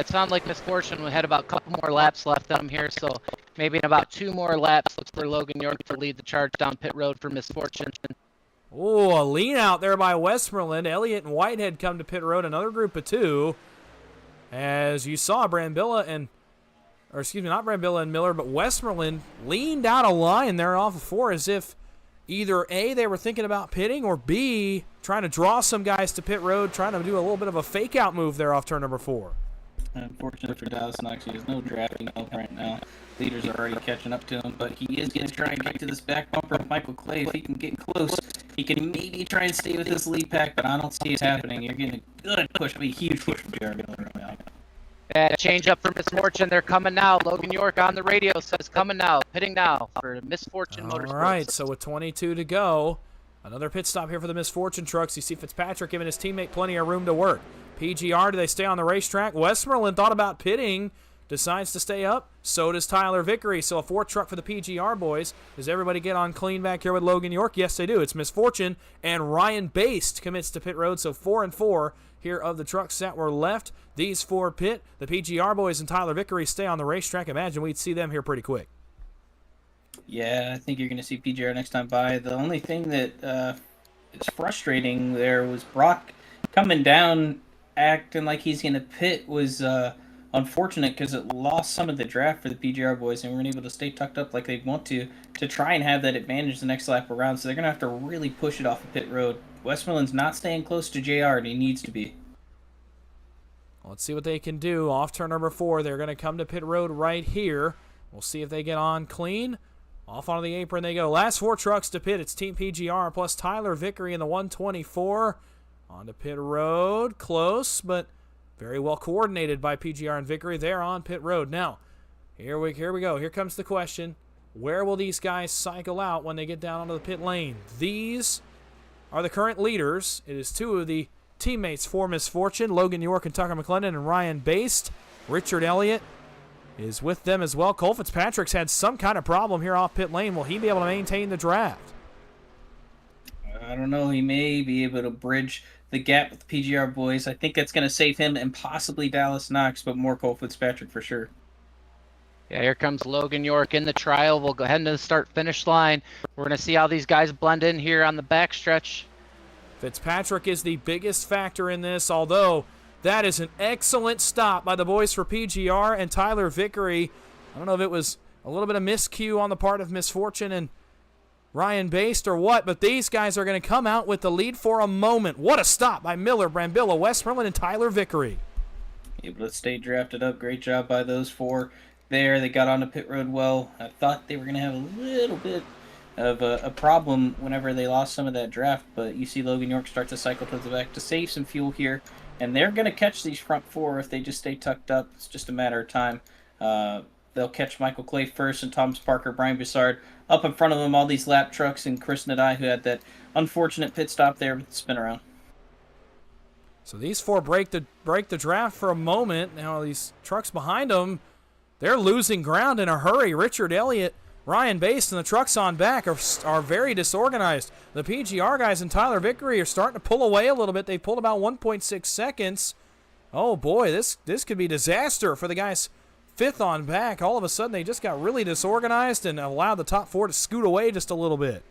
sounded like Misfortune had about a couple more laps left on him here, so maybe in about 2 more laps, look for Logan York to lead the charge down pit road for Misfortune. Oh, a lean out there by Westmoreland. Elliott and Whitehead come to pit road, another group of 2. As you saw, not Brambilla and Miller, but Westmoreland leaned out a line there off of 4 as if either A, they were thinking about pitting, or B, trying to draw some guys to pit road, trying to do a little bit of a fake-out move there off turn number 4. Unfortunately for Dallas Knox, he has no drafting help right now. Leaders are already catching up to him, but he is going to try and get to this back bumper of Michael Clay. If he can get close, he can maybe try and stay with this lead pack, but I don't see it happening. You're getting a good push, a huge push from Jared Miller right now. Change up for Misfortune. They're coming now. Logan York on the radio says coming now, pitting now for Misfortune Motorsports. All right, so with 22 to go, another pit stop here for the Misfortune trucks. You see Fitzpatrick giving his teammate plenty of room to work. PGR, do they stay on the racetrack? Westmoreland thought about pitting, decides to stay up. So does Tyler Vickery. So a 4th truck for the PGR boys. Does everybody get on clean back here with Logan York? Yes, they do. It's Misfortune, and Ryan Baste commits to pit road, so 4 and 4 here of the trucks that were left. These 4 pit. The PGR boys and Tyler Vickery stay on the racetrack. Imagine we'd see them here pretty quick. Yeah, I think you're going to see PGR next time by. The only thing that is frustrating there was Brock coming down, acting like he's going to pit was unfortunate because it lost some of the draft for the PGR boys and weren't able to stay tucked up like they'd want to try and have that advantage the next lap around. So they're going to have to really push it off the pit road. Westmoreland's not staying close to JR, and he needs to be. Let's see what they can do. Off turn number 4, they're going to come to pit road right here. We'll see if they get on clean. Off onto the apron they go. Last 4 trucks to pit. It's Team PGR plus Tyler Vickery in the 124. On to pit road. Close, but very well coordinated by PGR and Vickery there on pit road. Now, here we go. Here comes the question. Where will these guys cycle out when they get down onto the pit lane? These are the current leaders. It is 2 of the teammates for Misfortune, Logan York and Tucker McClendon, and Ryan Baste. Richard Elliott is with them as well. Cole Fitzpatrick's had some kind of problem here off pit lane. Will he be able to maintain the draft? I don't know. He may be able to bridge the gap with the PGR boys. I think that's going to save him and possibly Dallas Knox, but more Cole Fitzpatrick for sure. Yeah, here comes Logan York in the trial. We'll go ahead into the start-finish line. We're going to see how these guys blend in here on the backstretch. Fitzpatrick is the biggest factor in this, although that is an excellent stop by the boys for PGR and Tyler Vickery. I don't know if it was a little bit of miscue on the part of Misfortune and Ryan Baste or what, but these guys are going to come out with the lead for a moment. What a stop by Miller, Brambilla, Westmoreland, and Tyler Vickery. Able to stay drafted up. Great job by those 4 there. They got onto pit road well. I thought they were going to have a little bit of a problem whenever they lost some of that draft, but you see Logan York start to cycle towards the back to save some fuel here, and they're going to catch these front 4 if they just stay tucked up. It's just a matter of time. They'll catch Michael Clay first and Thomas Parker, Brian Boussard up in front of them, all these lap trucks, and Chris Nadai, who had that unfortunate pit stop there with the spin around. So these 4 break the draft for a moment. Now these trucks behind them, they're losing ground in a hurry. Richard Elliott, Ryan Baste, and the trucks on back are very disorganized. The PGR guys and Tyler Vickery are starting to pull away a little bit. They pulled about 1.6 seconds. Oh boy, this could be disaster for the guys 5th on back. All of a sudden they just got really disorganized and allowed the top 4 to scoot away just a little bit.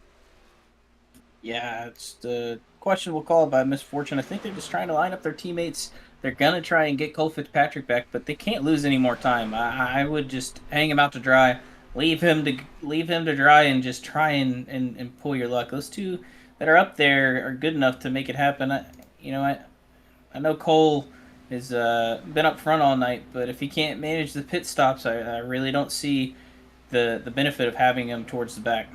Yeah, it's the questionable call by Misfortune. I think they're just trying to line up their teammates. They're going to try and get Cole Fitzpatrick back, but they can't lose any more time. I would just hang him out to dry, leave him to dry, and just try and pull your luck. Those 2 that are up there are good enough to make it happen. I know Cole has been up front all night, but if he can't manage the pit stops, I really don't see the benefit of having him towards the back.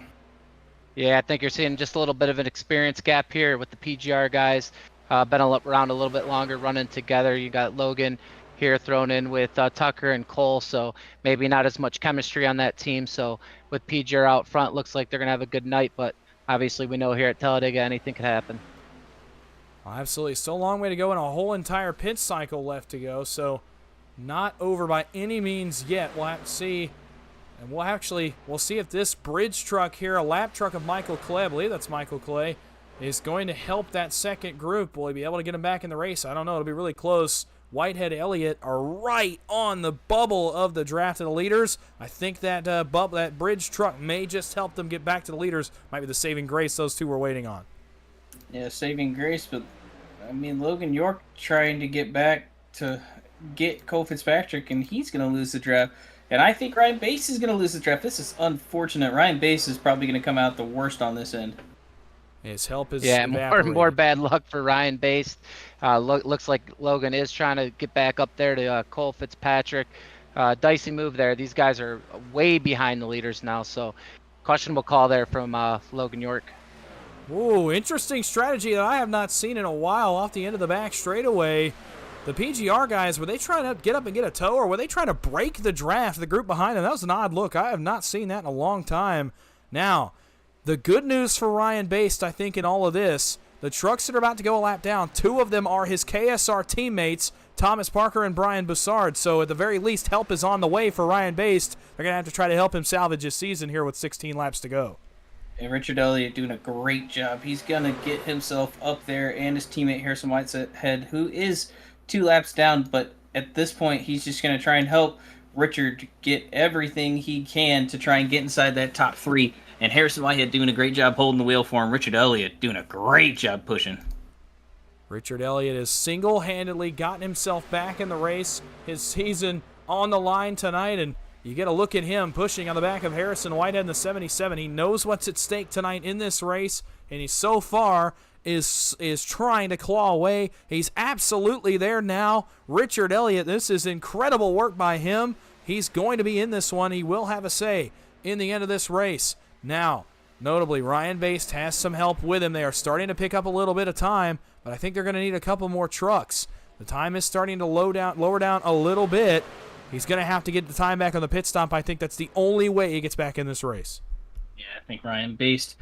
Yeah, I think you're seeing just a little bit of an experience gap here with the PGR guys. Been around a little bit longer, running together. You got Logan here thrown in with Tucker and Cole, so maybe not as much chemistry on that team. So with PGR out front, looks like they're going to have a good night, but obviously we know here at Talladega anything could happen. Absolutely. Still a long way to go and a whole entire pit cycle left to go, so not over by any means yet. We'll have to see. And we'll see if this bridge truck here, a lap truck of Michael Clay, I believe that's Michael Clay, is going to help that second group. Will he be able to get him back in the race? I don't know. It'll be really close. Whitehead, Elliott are right on the bubble of the draft of the leaders. I think that that bridge truck may just help them get back to the leaders. Might be the saving grace those 2 were waiting on. Yeah, saving grace, but I mean, Logan York trying to get back to get Cole Fitzpatrick, and he's going to lose the draft. And I think Ryan Baste is going to lose the draft. This is unfortunate. Ryan Baste is probably going to come out the worst on this end. His help is more bad luck for Ryan Baste. Looks like Logan is trying to get back up there to Cole Fitzpatrick. Dicey move there. These guys are way behind the leaders now, so questionable call there from Logan York. Ooh, interesting strategy that I have not seen in a while off the end of the back straightaway. The PGR guys, were they trying to get up and get a tow, or were they trying to break the draft, the group behind them? That was an odd look. I have not seen that in a long time. Now, the good news for Ryan Baste, I think, in all of this, the trucks that are about to go a lap down, 2 of them are his KSR teammates, Thomas Parker and Brian Boussard. So at the very least, help is on the way for Ryan Baste. They're going to have to try to help him salvage his season here with 16 laps to go. And Richard Elliott doing a great job. He's going to get himself up there, and his teammate Harrison Whitehead, who is 2 laps down, but at this point he's just going to try and help Richard get everything he can to try and get inside that top 3. And Harrison Whitehead doing a great job holding the wheel for him. Richard Elliott doing a great job pushing. Richard Elliott has single-handedly gotten himself back in the race, his season on the line tonight, and you get a look at him pushing on the back of Harrison Whitehead in the 77. He knows what's at stake tonight in this race, and he so far is trying to claw away. He's absolutely there now. Richard Elliott, this is incredible work by him. He's going to be in this one. He will have a say. in the end of this race. Now, notably, Ryan Baste has some help with him. They are starting to pick up a little bit of time, but I think they're going to need a couple more trucks. The time is starting to lower down a little bit. He's going to have to get the time back on the pit stop. I think that's the only way he gets back in this race. Yeah, I think Ryan Baste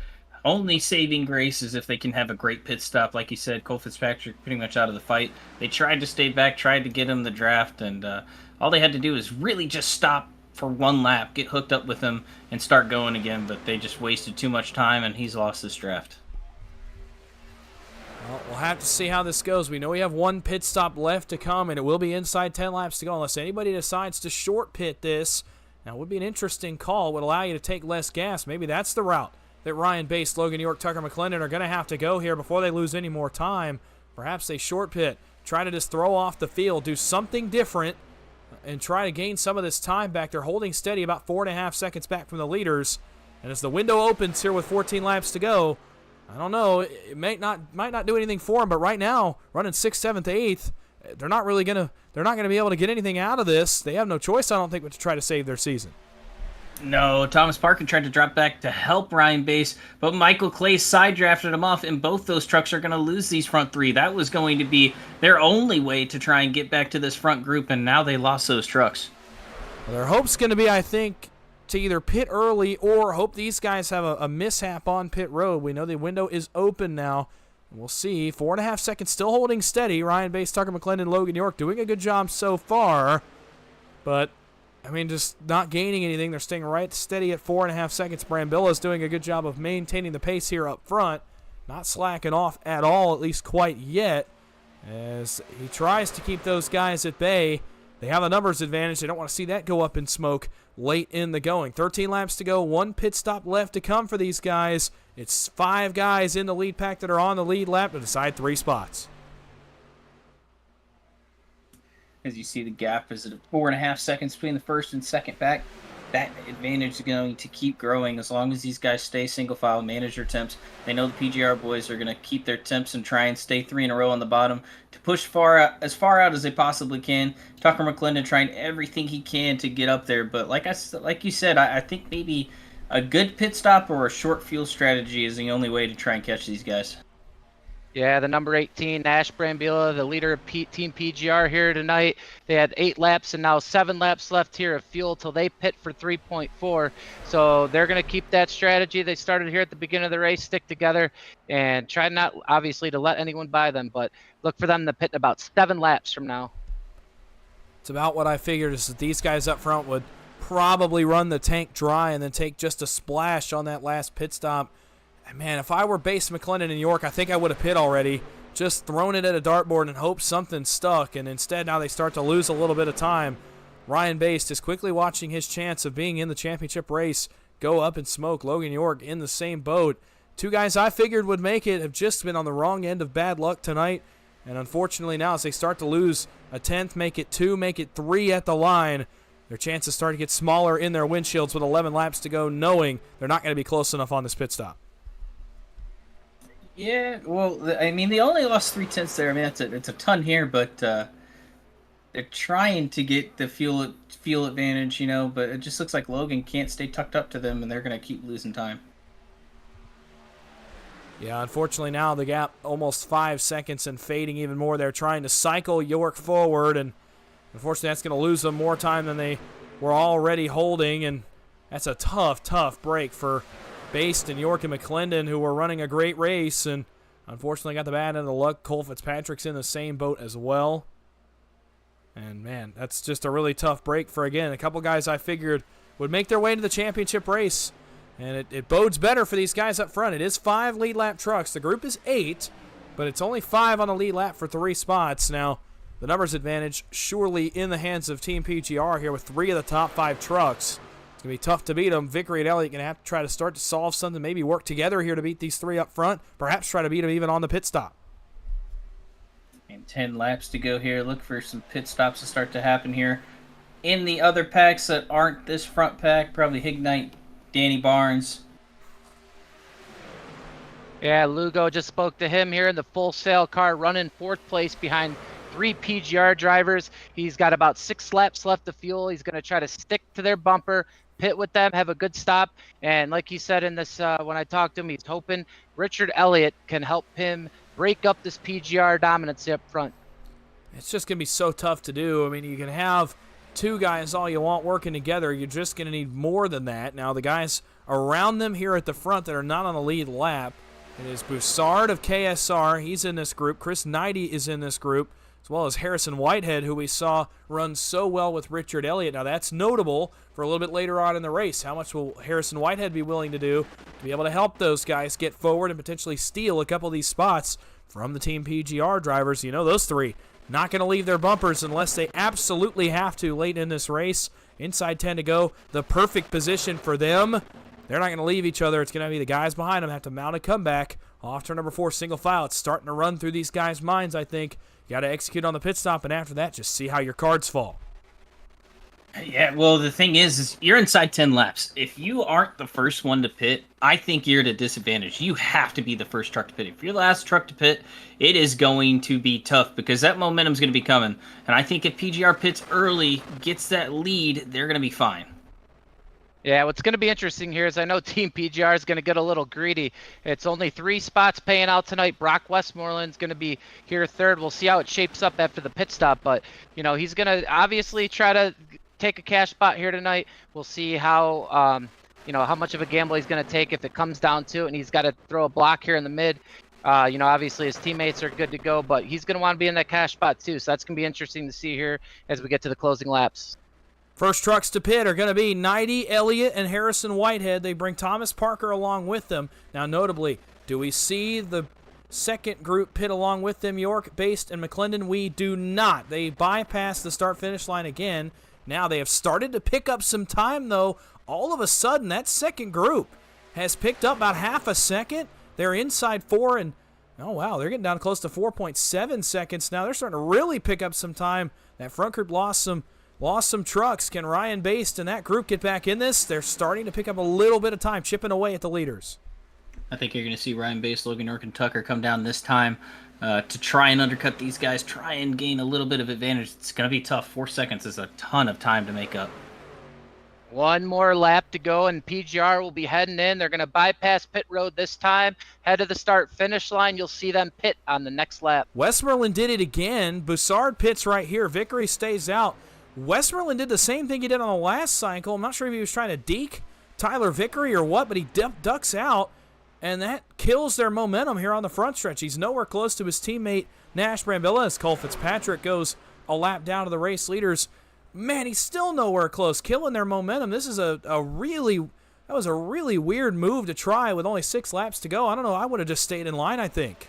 only saving grace is if they can have a great pit stop. Like you said, Cole Fitzpatrick pretty much out of the fight. They tried to stay back, tried to get him the draft, and all they had to do is really just stop for one lap, get hooked up with him, and start going again. But they just wasted too much time, and he's lost this draft. Well, we'll have to see how this goes. We know we have one pit stop left to come, and it will be inside 10 laps to go unless anybody decides to short pit this. Now, it would be an interesting call. It would allow you to take less gas. Maybe that's the route that Ryan Baste, Logan York, Tucker McClendon are going to have to go here before they lose any more time. Perhaps they short pit, try to just throw off the field, do something different, and try to gain some of this time back. They're holding steady about 4.5 seconds back from the leaders. And as the window opens here with 14 laps to go, I don't know, it might not do anything for them, but right now, running 6th, 7th, 8th, they're not going to be able to get anything out of this. They have no choice, I don't think, but to try to save their season. No, Thomas Parkin tried to drop back to help Ryan Baste, but Michael Clay side drafted him off, and both those trucks are going to lose these front three. That was going to be their only way to try and get back to this front group, and now they lost those trucks. Well, their hope's going to be, I think, to either pit early or hope these guys have a mishap on pit road. We know the window is open now. We'll see. 4.5 seconds still holding steady. Ryan Baste, Tucker McClendon, Logan York doing a good job so far. But, I mean, just not gaining anything. They're staying right steady at 4.5 seconds. Brambilla's doing a good job of maintaining the pace here up front. Not slacking off at all, at least quite yet, as he tries to keep those guys at bay. They have a numbers advantage. They don't want to see that go up in smoke late in the going. 13 laps to go. One pit stop left to come for these guys. It's 5 guys in the lead pack that are on the lead lap to decide 3 spots. As you see, the gap is at 4.5 seconds between the first and second pack. That advantage is going to keep growing as long as these guys stay single file, manage their temps. They know the PGR boys are going to keep their temps and try and stay 3 in a row on the bottom to push as far out as they possibly can. Tucker McClendon trying everything he can to get up there, but like you said, I think maybe a good pit stop or a short fuel strategy is the only way to try and catch these guys. Yeah, the number 18, Nash Brambilla, the leader of Team PGR here tonight. They had 8 laps and now 7 laps left here of fuel till they pit for 3.4. So they're going to keep that strategy they started here at the beginning of the race, stick together, and try not, obviously, to let anyone by them. But look for them to pit in about 7 laps from now. It's about what I figured is that these guys up front would probably run the tank dry and then take just a splash on that last pit stop. Man, if I were Baste, McClendon, and York, I think I would have pit already, just thrown it at a dartboard and hoped something stuck, and instead now they start to lose a little bit of time. Ryan Baste is quickly watching his chance of being in the championship race go up in smoke. Logan York in the same boat. 2 guys I figured would make it have just been on the wrong end of bad luck tonight, and unfortunately now as they start to lose a 10th, make it 2, make it 3 at the line, their chances start to get smaller in their windshields with 11 laps to go, knowing they're not going to be close enough on this pit stop. Yeah, well, I mean, they only lost 0.3 there. I mean, it's a ton here, but they're trying to get the fuel advantage, you know. But it just looks like Logan can't stay tucked up to them, and they're going to keep losing time. Yeah, unfortunately now the gap almost 5 seconds and fading even more. They're trying to cycle York forward, and unfortunately that's going to lose them more time than they were already holding, and that's a tough break for Baste and York and McClendon, who were running a great race, and unfortunately got the bad end of the luck. Cole Fitzpatrick's in the same boat as well. And, man, that's just a really tough break for, again, a couple guys I figured would make their way into the championship race. And it bodes better for these guys up front. It is 5 lead lap trucks. The group is 8, but it's only 5 on the lead lap for 3 spots. Now, the numbers advantage surely in the hands of Team PGR here with 3 of the top 5 trucks. It's going to be tough to beat them. Vickery and Elliott going to have to try to start to solve something, maybe work together here to beat these 3 up front, perhaps try to beat them even on the pit stop. And 10 laps to go here. Look for some pit stops to start to happen here. In the other packs that aren't this front pack, probably Hignite, Danny Barnes. Yeah, Lugo just spoke to him here in the full sail car, running 4th place behind 3 PGR drivers. He's got about 6 laps left of fuel. He's going to try to stick to their bumper, pit with them, have a good stop. And like he said in this, when I talked to him, he's hoping Richard Elliott can help him break up this PGR dominance up front. It's just going to be so tough to do. I mean, you can have two guys all you want working together. You're just going to need more than that. Now, the guys around them here at the front that are not on the lead lap, it is Broussard of KSR. He's in this group. Chris Knighty is in this group, as well as Harrison Whitehead, who we saw run so well with Richard Elliott. Now, that's notable for a little bit later on in the race. How much will Harrison Whitehead be willing to do to be able to help those guys get forward and potentially steal a couple of these spots from the Team PGR drivers? You know, those three not going to leave their bumpers unless they absolutely have to late in this race. Inside 10 to go. The perfect position for them. They're not going to leave each other. It's going to be the guys behind them have to mount a comeback. Off turn number 4, single file. It's starting to run through these guys' minds, I think. You got to execute on the pit stop, and after that, just see how your cards fall. Yeah, well, the thing is you're inside 10 laps. If you aren't the first one to pit, I think you're at a disadvantage. You have to be the first truck to pit. If you're the last truck to pit, it is going to be tough because that momentum's going to be coming. And I think if PGR pits early, gets that lead, they're going to be fine. Yeah, what's going to be interesting here is I know Team PGR is going to get a little greedy. It's only 3 spots paying out tonight. Brock Westmoreland's going to be here third. We'll see how it shapes up after the pit stop. But, you know, he's going to obviously try to take a cash spot here tonight. We'll see how, you know, how much of a gamble he's going to take if it comes down to it. And he's got to throw a block here in the mid. You know, obviously his teammates are good to go, but he's going to want to be in that cash spot too. So that's going to be interesting to see here as we get to the closing laps. First trucks to pit are going to be Knighty, Elliott, and Harrison Whitehead. They bring Thomas Parker along with them. Now, notably, do we see the second group pit along with them, York, Based, and McClendon? We do not. They bypass the start-finish line again. Now, they have started to pick up some time, though. All of a sudden, that second group has picked up about half a second. They're inside 4, and, oh, wow, they're getting down close to 4.7 seconds now. They're starting to really pick up some time. That front group lost some trucks. Can Ryan Based and that group get back in this? They're starting to pick up a little bit of time, chipping away at the leaders. I think you're going to see Ryan Based, Logan York, and Tucker come down this time to try and undercut these guys, try and gain a little bit of advantage. It's going to be tough. 4 seconds is a ton of time to make up. One more lap to go, and PGR will be heading in. They're going to bypass pit road this time. Head to the start-finish line. You'll see them pit on the next lap. Westmoreland did it again. Broussard pits right here. Vickery stays out. Westmoreland did the same thing he did on the last cycle. I'm not sure if he was trying to deke Tyler Vickery or what, but he ducks out, and that kills their momentum here on the front stretch. He's nowhere close to his teammate Nash Brambilla as Cole Fitzpatrick goes a lap down to the race leaders. Man, he's still nowhere close, killing their momentum. This is that was a really weird move to try with only 6 laps to go. I don't know. I would have just stayed in line, I think.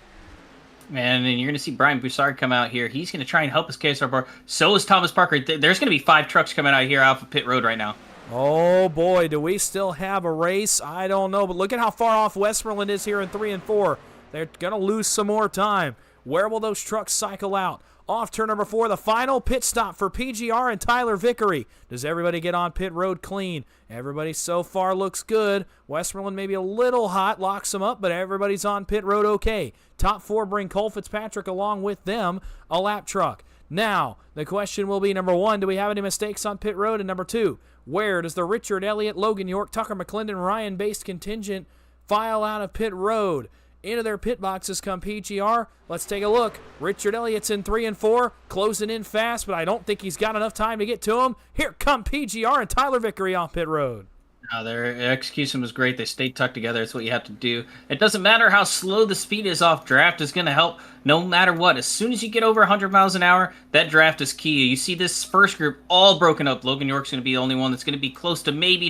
Man, and you're going to see Brian Broussard come out here. He's going to try and help his KSR bar. So is Thomas Parker. There's going to be 5 trucks coming out here off of pit road right now. Oh, boy, do we still have a race? I don't know, but look at how far off Westmoreland is here in 3 and 4. They're going to lose some more time. Where will those trucks cycle out? Off turn number 4, the final pit stop for PGR and Tyler Vickery. Does everybody get on pit road clean? Everybody so far looks good. Westmoreland maybe a little hot, locks them up, but everybody's on pit road okay. Top 4 bring Cole Fitzpatrick along with them, a lap truck. Now, the question will be, number 1, do we have any mistakes on pit road? And number 2, where does the Richard Elliott, Logan York, Tucker McClendon, Ryan Based contingent file out of pit road? Into their pit boxes come PGR. Let's take a look. Richard Elliott's in 3 and 4, closing in fast, but I don't think he's got enough time to get to him. Here come PGR and Tyler Vickery off pit road. No, their execution was great. They stayed tucked together. That's what you have to do. It doesn't matter how slow the speed is off draft is going to help no matter what. As soon as you get over 100 miles an hour, that draft is key. You see this first group all broken up. Logan York's going to be the only one that's going to be close to maybe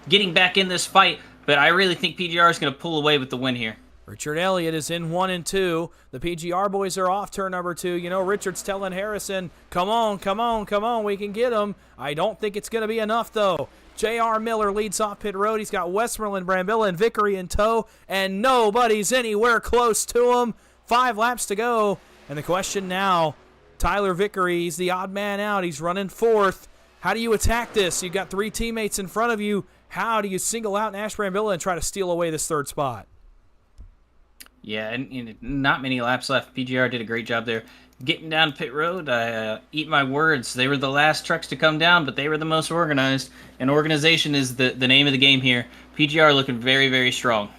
getting back in this fight, but I really think PGR is going to pull away with the win here. Richard Elliott is in 1 and 2. The PGR boys are off turn number 2. You know, Richard's telling Harrison, come on, we can get him. I don't think it's going to be enough, though. J.R. Miller leads off pit road. He's got Westmoreland, Brambilla, and Vickery in tow, and nobody's anywhere close to him. 5 laps to go, and the question now, Tyler Vickery, he's the odd man out. He's running 4th. How do you attack this? You've got 3 teammates in front of you. How do you single out Nash Brambilla and try to steal away this 3rd spot? Yeah, and not many laps left. PGR did a great job there. getting down pit road, I eat my words. They were the last trucks to come down, but they were the most organized. And organization is the name of the game here. PGR looking very, very strong.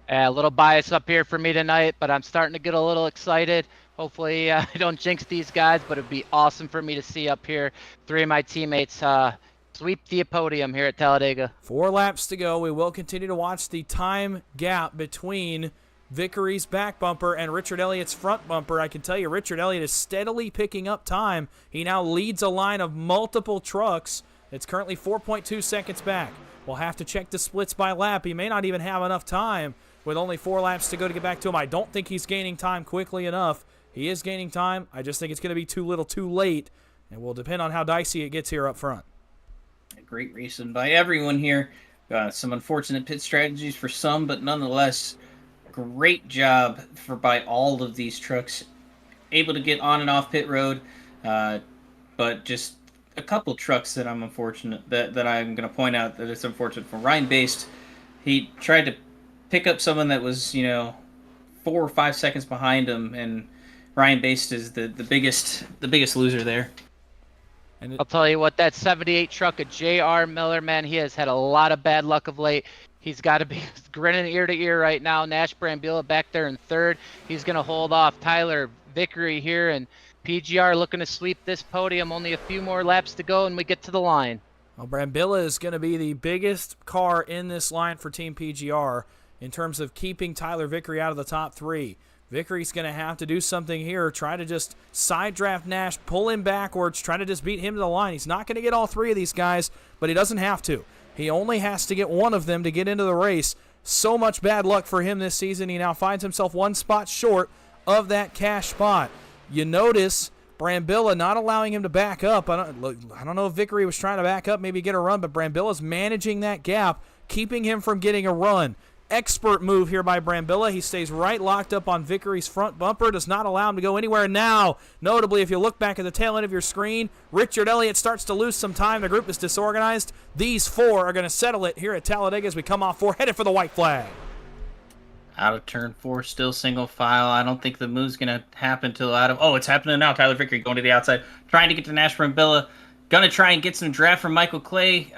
A little bias up here for me tonight, but I'm starting to get a little excited. Hopefully I don't jinx these guys, but it'd be awesome for me to see up here 3 of my teammates sweep the podium here at Talladega. 4 laps to go. We will continue to watch the time gap between Hickory's back bumper and Richard Elliott's front bumper. I can tell you Richard Elliott is steadily picking up time. He now leads a line of multiple trucks. It's currently 4.2 seconds back. We'll have to check the splits by lap. He may not even have enough time with only 4 laps to go to get back to him. I don't think he's gaining time quickly enough. He is gaining time. I just think it's going to be too little too late, and will depend on how dicey it gets here up front. Great racing by everyone here. Some unfortunate pit strategies for some, but nonetheless, great job by all of these trucks. Able to get on and off pit road, but just a couple trucks that I'm unfortunate that I'm going to point out that it's unfortunate for. Ryan Based, he tried to pick up someone that was 4 or 5 seconds behind him, and Ryan Based is the biggest loser there. And I'll tell you what, that 78 truck of J.R. Miller, man, he has had a lot of bad luck of late. He's got to be grinning ear to ear right now. Nash Brambilla back there in third. He's going to hold off Tyler Hickory here, and PGR looking to sweep this podium. Only a few more laps to go, and we get to the line. Well, Brambilla is going to be the biggest car in this line for Team PGR in terms of keeping Tyler Hickory out of the top 3. Hickory's going to have to do something here, try to just side draft Nash, pull him backwards, try to just beat him to the line. He's not going to get all 3 of these guys, but he doesn't have to. He only has to get one of them to get into the race. So much bad luck for him this season. He now finds himself 1 spot short of that cash spot. You notice Brambilla not allowing him to back up. I don't know if Hickory was trying to back up, maybe get a run, but Brambilla's managing that gap, keeping him from getting a run. Expert move here by Brambilla. He stays right locked up on Hickory's front bumper, does not allow him to go anywhere. Now, notably, if you look back at the tail end of your screen, Richard Elliott starts to lose some time. The group is disorganized. These 4 are going to settle it here at Talladega as we come off 4, headed for the white flag. Out of turn 4, still single file. I don't think the move's going to happen till out of... Oh, it's happening now. Tyler Hickory going to the outside, trying to get to Nash Brambilla. Going to try and get some draft from Michael Clay.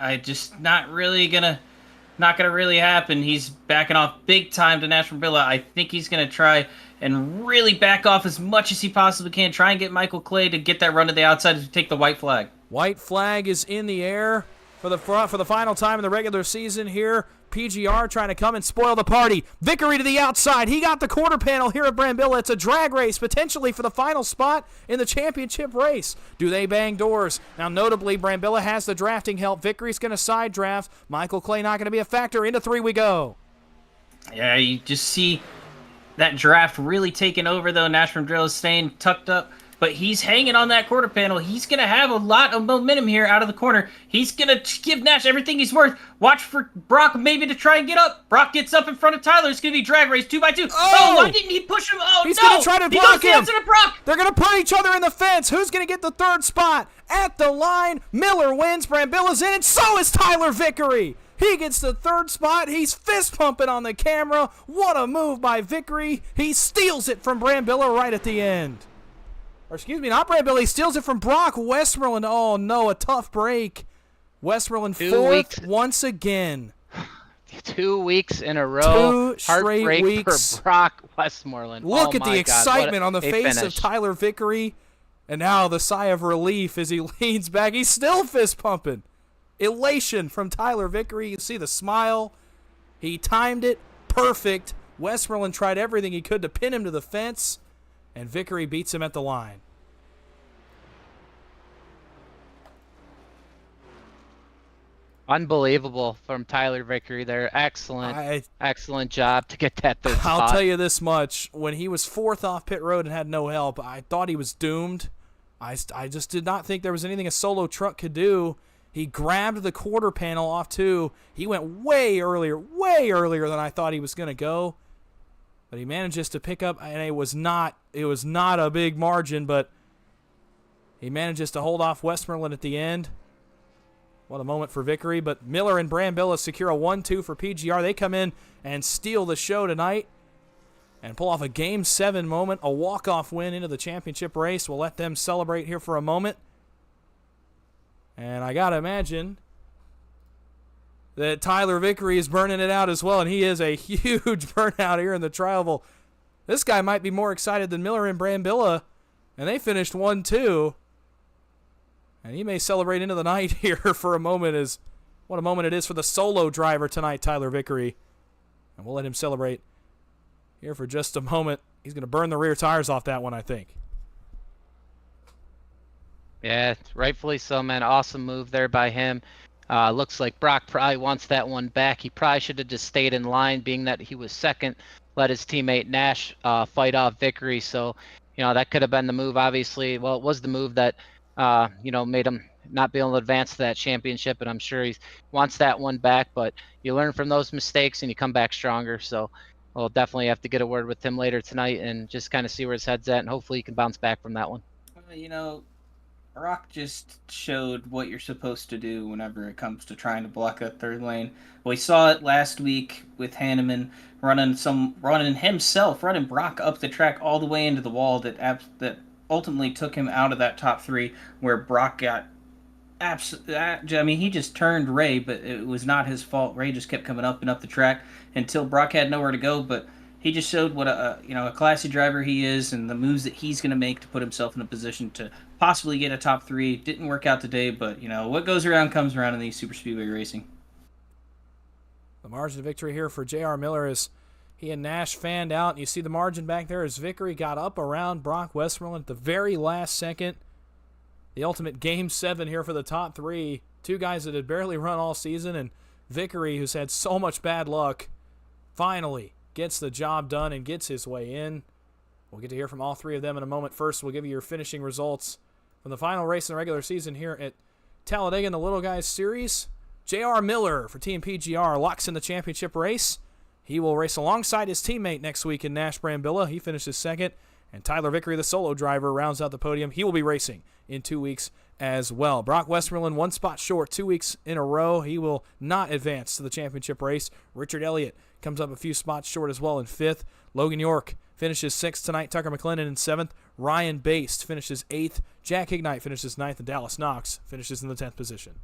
Not going to really happen. He's backing off big time to Nash Brambilla. I think he's going to try and really back off as much as he possibly can. Try and get Michael Clay to get that run to the outside to take the white flag. White flag is in the air for the final time in the regular season here. PGR trying to come and spoil the party. Hickory to the outside. He got the quarter panel here at Brambilla. It's a drag race, potentially for the final spot in the championship race. Do they bang doors? Now, notably, Brambilla has the drafting help. Hickory's going to side draft. Michael Clay not going to be a factor. Into 3 we go. Yeah, you just see that draft really taking over, though. Nash Brambilla is staying tucked up. But he's hanging on that quarter panel. He's going to have a lot of momentum here out of the corner. He's going to give Nash everything he's worth. Watch for Brock maybe to try and get up. Brock gets up in front of Tyler. It's going to be drag race 2 by 2. Oh, why didn't he push him? Oh, he's no. going to try to block him. He goes to Brock. They're going to put each other in the fence. Who's going to get the 3rd spot? At the line, Miller wins. Brambilla's in, and so is Tyler Hickory. He gets the 3rd spot. He's fist pumping on the camera. What a move by Hickory. He steals it from Brambilla right at the end. Or excuse me, not Brambilla. He steals it from Brock Westmoreland. Oh, no, a tough break. Westmoreland 4th once again. 2 weeks in a row. 2 straight Heartbreak weeks for Brock Westmoreland. Look oh at the excitement on the face finish. of Tyler Hickory. And now the sigh of relief as he leans back. He's still fist pumping. Elation from Tyler Hickory. You see the smile. He timed it perfect. Westmoreland tried everything he could to pin him to the fence. And Hickory beats him at the line. Unbelievable from Tyler Hickory there. Excellent job to get that 3rd spot. I'll tell you this much. When he was 4th off pit road and had no help, I thought he was doomed. I just did not think there was anything a solo truck could do. He grabbed the quarter panel off too. He went way earlier than I thought he was going to go. But he manages to pick up, and it was not a big margin, but he manages to hold off Westmoreland at the end. What a moment for Hickory. But Miller and Brambilla secure a 1-2 for PGR. They come in and steal the show tonight. and pull off a Game 7 moment, a walk-off win into the championship race. We'll let them celebrate here for a moment. And I got to imagine that Tyler Vickery is burning it out as well, and he is a huge burnout here in the Trioval. This guy might be more excited than Miller and Brambilla, and they finished 1-2. And he may celebrate into the night here for a moment. What a moment it is for the solo driver tonight, Tyler Vickery. And we'll let him celebrate here for just a moment. He's going to burn the rear tires off that one, I think. Yeah, rightfully so, man. Awesome move there by him. Looks like Brock probably wants that one back. He probably should have just stayed in line, being that he was second. Let his teammate Nash fight off Vickery. So, that could have been the move, obviously. Well, it was the move that, made him not be able to advance to that championship. And I'm sure he wants that one back. But you learn from those mistakes and you come back stronger. So we'll definitely have to get a word with him later tonight and just kind of see where his head's at. And hopefully he can bounce back from that one. Rock just showed what you're supposed to do whenever it comes to trying to block that third lane. We saw it last week with Hanneman running Brock up the track all the way into the wall that ultimately took him out of that top three, where Brock got he just turned Ray, but it was not his fault. Ray just kept coming up and up the track until Brock had nowhere to go, but he just showed what a classy driver he is, and the moves that he's going to make to put himself in a position to possibly get a top three. Didn't work out today, but what goes around comes around in these super speedway racing. The margin of victory here for J.R. Miller is he and Nash fanned out, and you see the margin back there as Vickery got up around Brock Westmoreland at the very last second. The ultimate Game 7 here for the top three. Two guys that had barely run all season, and Vickery, who's had so much bad luck, finally gets the job done and gets his way in. We'll get to hear from all three of them in a moment. First, we'll give you your finishing results from the final race in the regular season here at Talladega in the Little Guys Series. J.R. Miller for Team PGR locks in the championship race. He will race alongside his teammate next week in Nash Brambilla. He finishes second. And Tyler Vickery, the solo driver, rounds out the podium. He will be racing in 2 weeks as well. Brock Westmoreland, 1 spot short, 2 weeks in a row. He will not advance to the championship race. Richard Elliott comes up a few spots short as well in 5th. Logan York finishes 6th tonight. Tucker McLennan in 7th. Ryan Baste finishes 8th. Jack Hignite finishes 9th. And Dallas Knox finishes in the 10th position.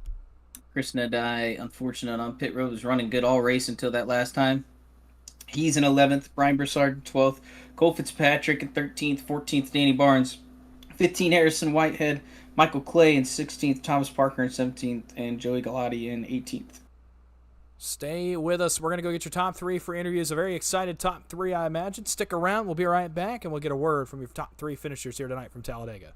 Chris Nadai, unfortunate on pit road, was running good all race until that last time. He's in 11th. Brian Broussard in 12th. Cole Fitzpatrick in 13th. 14th, Danny Barnes. 15th, Harrison Whitehead. Michael Clay in 16th. Thomas Parker in 17th. And Joey Galati in 18th. Stay with us. We're going to go get your top three for interviews. A very excited top three, I imagine. Stick around. We'll be right back, and we'll get a word from your top three finishers here tonight from Talladega.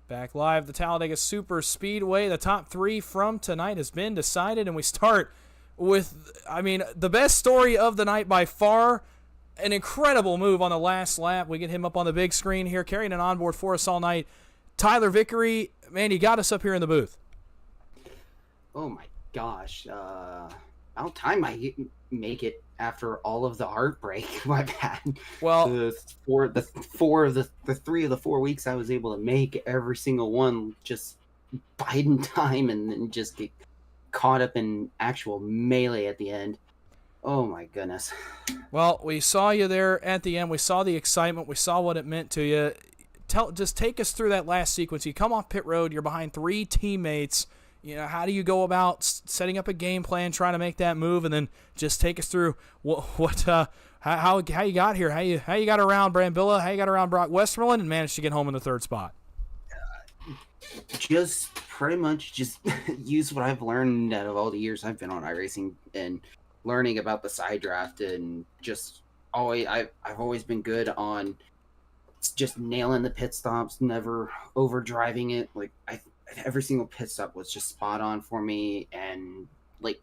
Back live, the Talladega Super Speedway. The top three from tonight has been decided, and we start with, the best story of the night by far. An incredible move on the last lap. We get him up on the big screen here, carrying it on board for us all night. Tyler Vickery, man, he got us up here in the booth. Oh my gosh. About time I make it after all of the heartbreak I've had. Well, the 3 of the 4 weeks I was able to make, every single one just biding time and then just get caught up in actual melee at the end. Oh my goodness. Well, we saw you there at the end. We saw the excitement. We saw what it meant to you. Just take us through that last sequence. You come off pit road. You're behind 3 teammates. How do you go about setting up a game plan, trying to make that move, and then just take us through how you got here, how you got around Brambilla, how you got around Brock Westmoreland, and managed to get home in the 3rd spot. Just pretty much just use what I've learned out of all the years I've been on iRacing and learning about the side draft, and just I've always been good on just nailing the pit stops, never overdriving it. Every single pit stop was just spot on for me, and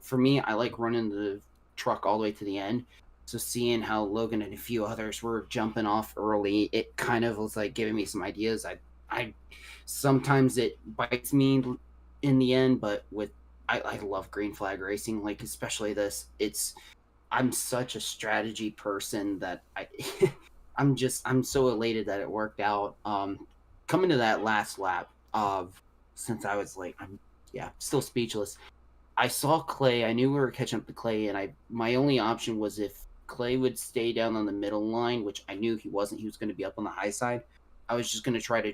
for me, I like running the truck all the way to the end. So seeing how Logan and a few others were jumping off early, it kind of was like giving me some ideas. I sometimes it bites me in the end, but I love green flag racing, like especially this. I'm such a strategy person that I'm so elated that it worked out. Coming to that last lap of since I was like still speechless. I saw Clay. I knew we were catching up to Clay, and my only option was if Clay would stay down on the middle line, which I knew he wasn't. He was going to be up on the high side. I was just going to try to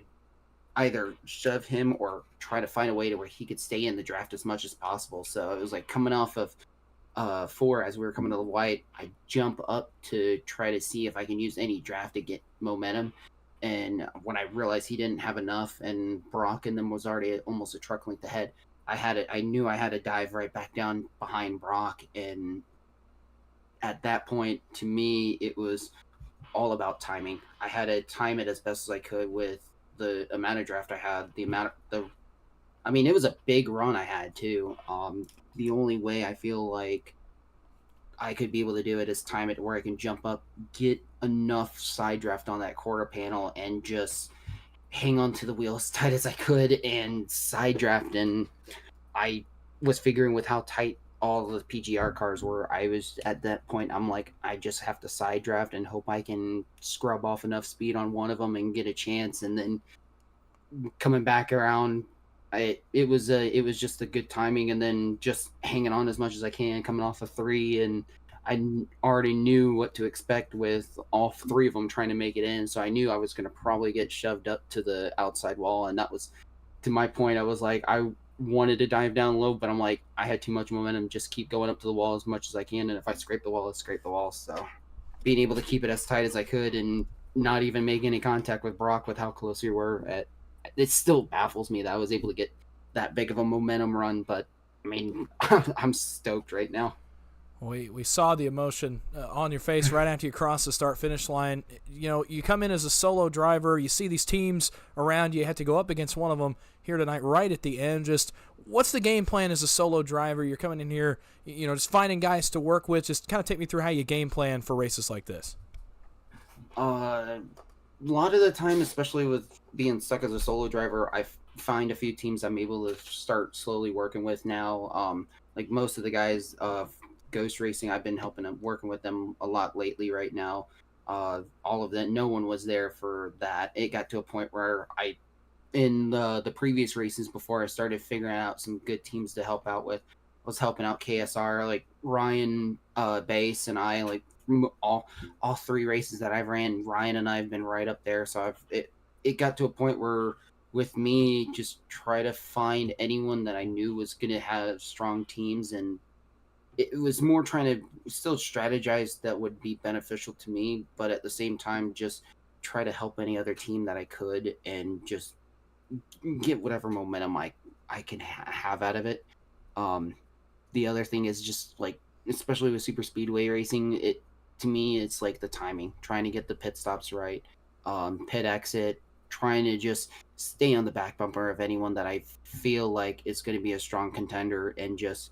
either shove him or try to find a way to where he could stay in the draft as much as possible. So it was like coming off of 4 as we were coming to the white, I jump up to try to see if I can use any draft to get momentum. And when I realized he didn't have enough and Brock and them was already almost a truck length ahead, I knew I had to dive right back down behind Brock. And at that point, to me, it was all about timing. I had to time it as best as I could with the amount of draft I had, it was a big run I had too. The only way I feel like I could be able to do it is time it where I can jump up, get enough side draft on that quarter panel, and just hang on to the wheel as tight as I could and side draft. And I was figuring with how tight all the PGR cars were, I was at that point, I'm like, I just have to side draft and hope I can scrub off enough speed on one of them and get a chance. And then coming back around, it was just a good timing, and then just hanging on as much as I can, coming off a 3, and I already knew what to expect with all 3 of them trying to make it in, so I knew I was going to probably get shoved up to the outside wall, and that was, to my point, I was like, I wanted to dive down low, but I'm like, I had too much momentum, just keep going up to the wall as much as I can, and if I scrape the wall, I scrape the wall. So being able to keep it as tight as I could and not even make any contact with Brock with how close we were at, it still baffles me that I was able to get that big of a momentum run, but I mean, I'm stoked right now. We saw the emotion on your face right after you crossed the start-finish line. You know, you come in as a solo driver, you see these teams around you, have to go up against one of them here tonight right at the end. Just what's the game plan as a solo driver? You're coming in here, you know, just finding guys to work with. Just kind of take me through how you game plan for races like this. A lot of the time, especially with being stuck as a solo driver, I find a few teams I'm able to start slowly working with now. Like most of the guys of Ghost Racing, I've been helping them, working with them a lot lately right now. All of that, no one was there for that. It got to a point where in the previous races before I started figuring out some good teams to help out with, I was helping out KSR, like Ryan Bass and I, like all 3 races that I've ran, Ryan and I have been right up there. So it got to a point where with me, just try to find anyone that I knew was going to have strong teams, and it was more trying to still strategize that would be beneficial to me, but at the same time, just try to help any other team that I could and just get whatever momentum I can have out of it. The other thing is just like, especially with super speedway racing, to me, it's like the timing, trying to get the pit stops right, pit exit, trying to just stay on the back bumper of anyone that I feel like is going to be a strong contender, and just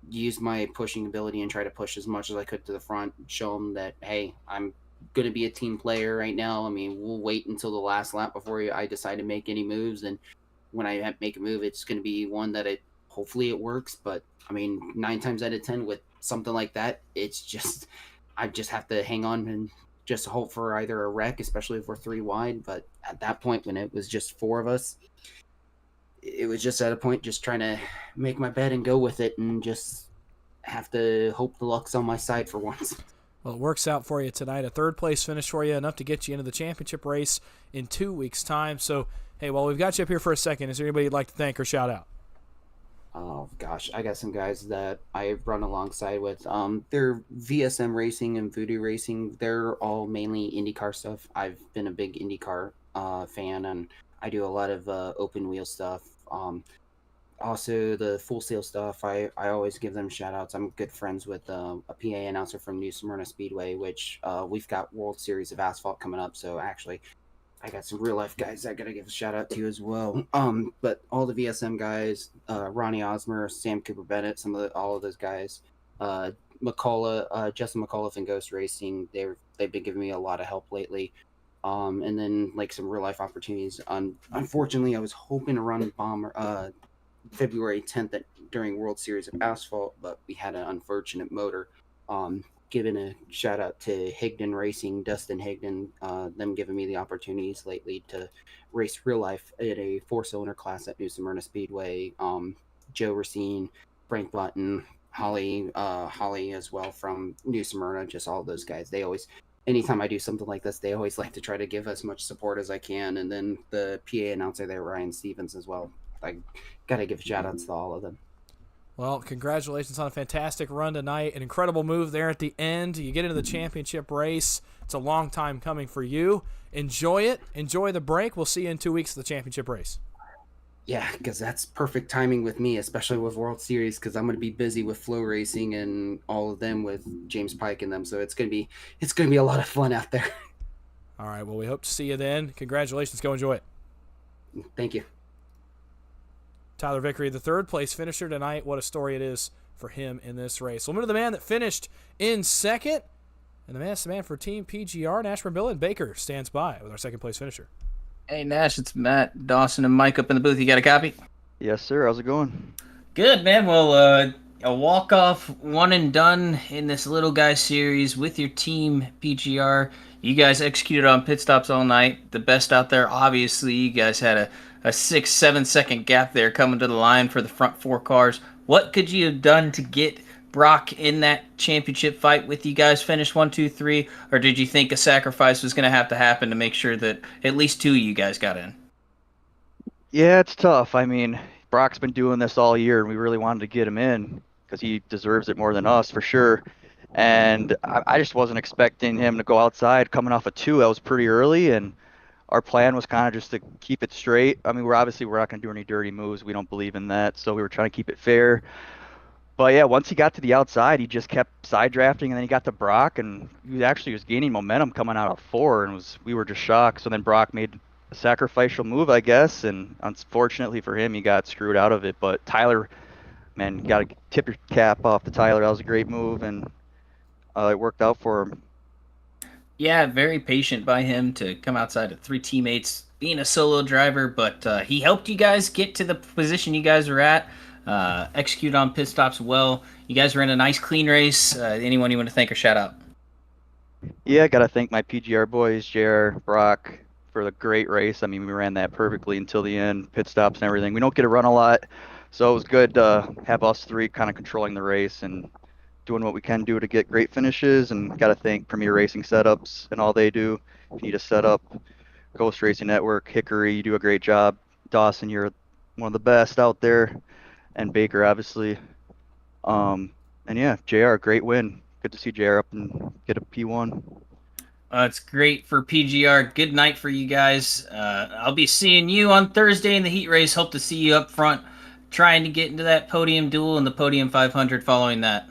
use my pushing ability and try to push as much as I could to the front, show them that, hey, I'm going to be a team player right now. I mean, we'll wait until the last lap before I decide to make any moves, and when I make a move, it's going to be one that hopefully it works. But I mean, 9 times out of 10 with something like that, it's just, I just have to hang on and just hope for either a wreck, especially if we're 3 wide. But at that point, when it was just 4 of us, it was just at a point just trying to make my bed and go with it, and just have to hope the luck's on my side for once. Well, it works out for you tonight. A 3rd place finish for you, enough to get you into the championship race in 2 weeks' time. So, hey, while we've got you up here for a second, is there anybody you'd like to thank or shout out? Oh, gosh. I got some guys that I've run alongside with. They're VSM Racing and Voodoo Racing. They're all mainly IndyCar stuff. I've been a big IndyCar fan, and I do a lot of open wheel stuff. Also, the Full Sail stuff, I always give them shout-outs. I'm good friends with a PA announcer from New Smyrna Speedway, which we've got World Series of Asphalt coming up, so actually I got some real-life guys I got to give a shout-out to as well. But all the VSM guys, Ronnie Osmer, Sam Cooper Bennett, all of those guys, Justin McAuliffe and Ghost Racing. They've been giving me a lot of help lately. And then like some real life opportunities. Unfortunately, I was hoping to run Bomber February 10th during World Series of Asphalt, but we had an unfortunate motor. Giving a shout out to Higdon Racing, Dustin Higdon, them giving me the opportunities lately to race real life at a 4-cylinder class at New Smyrna Speedway. Joe Racine, Frank Button, Holly as well from New Smyrna, just all those guys. They always, anytime I do something like this, they always like to try to give as much support as I can. And then the PA announcer there, Ryan Stevens, as well. I got to give shout outs to all of them. Well, congratulations on a fantastic run tonight. An incredible move there at the end. You get into the championship race. It's a long time coming for you. Enjoy it. Enjoy the break. We'll see you in 2 weeks at the championship race. Yeah, because that's perfect timing with me, especially with World Series, because I'm going to be busy with Flow Racing and all of them with James Pike and them. So it's going to be a lot of fun out there. All right. Well, we hope to see you then. Congratulations. Go enjoy it. Thank you. Tyler Vickery, the third-place finisher tonight. What a story it is for him in this race. We'll move to the man that finished in second. And the man for Team PGR, Nash Brambilla, and Baker stands by with our second-place finisher. Hey, Nash, it's Matt, Dawson, and Mike up in the booth. You got a copy? Yes, sir. How's it going? Good, man. Well, a walk-off one and done in this little guy series with your Team PGR. You guys executed on pit stops all night. The best out there, obviously. You guys had a 6-7 second gap there coming to the line for the front 4 cars. What could you have done to get Brock in that championship fight with you guys finish 1, 2, 3, or did you think a sacrifice was going to happen to make sure that at least 2 of you guys got in? Yeah, it's tough. I mean, Brock's been doing this all year, and we really wanted to get him in because he deserves it more than us for sure. And I just wasn't expecting him to go outside coming off a 2. That was pretty early, and our plan was kind of just to keep it straight. I mean, we're not going to do any dirty moves. We don't believe in that, so we were trying to keep it fair. But yeah, once he got to the outside, he just kept side drafting, and then he got to Brock, and he actually was gaining momentum coming out of 4, and we were just shocked. So then Brock made a sacrificial move, I guess, and unfortunately for him, he got screwed out of it. But Tyler, man, you got to tip your cap off to Tyler. That was a great move, and it worked out for him. Yeah, very patient by him to come outside of 3 teammates, being a solo driver, but he helped you guys get to the position you guys were at, execute on pit stops well. You guys were in a nice, clean race. Anyone you want to thank or shout out? Yeah, got to thank my PGR boys, JR, Brock, for the great race. I mean, we ran that perfectly until the end, pit stops and everything. We don't get to run a lot, so it was good to have us 3 kind of controlling the race and doing what we can do to get great finishes. And got to thank Premier Racing Setups and all they do. If you need a setup, Ghost Racing Network, Hickory, you do a great job. Dawson, you're one of the best out there. And Baker, obviously. And yeah, JR, great win. Good to see JR up and get a P1. It's great for PGR. Good night for you guys. I'll be seeing you on Thursday in the heat race. Hope to see you up front trying to get into that podium duel and the podium 500 following that.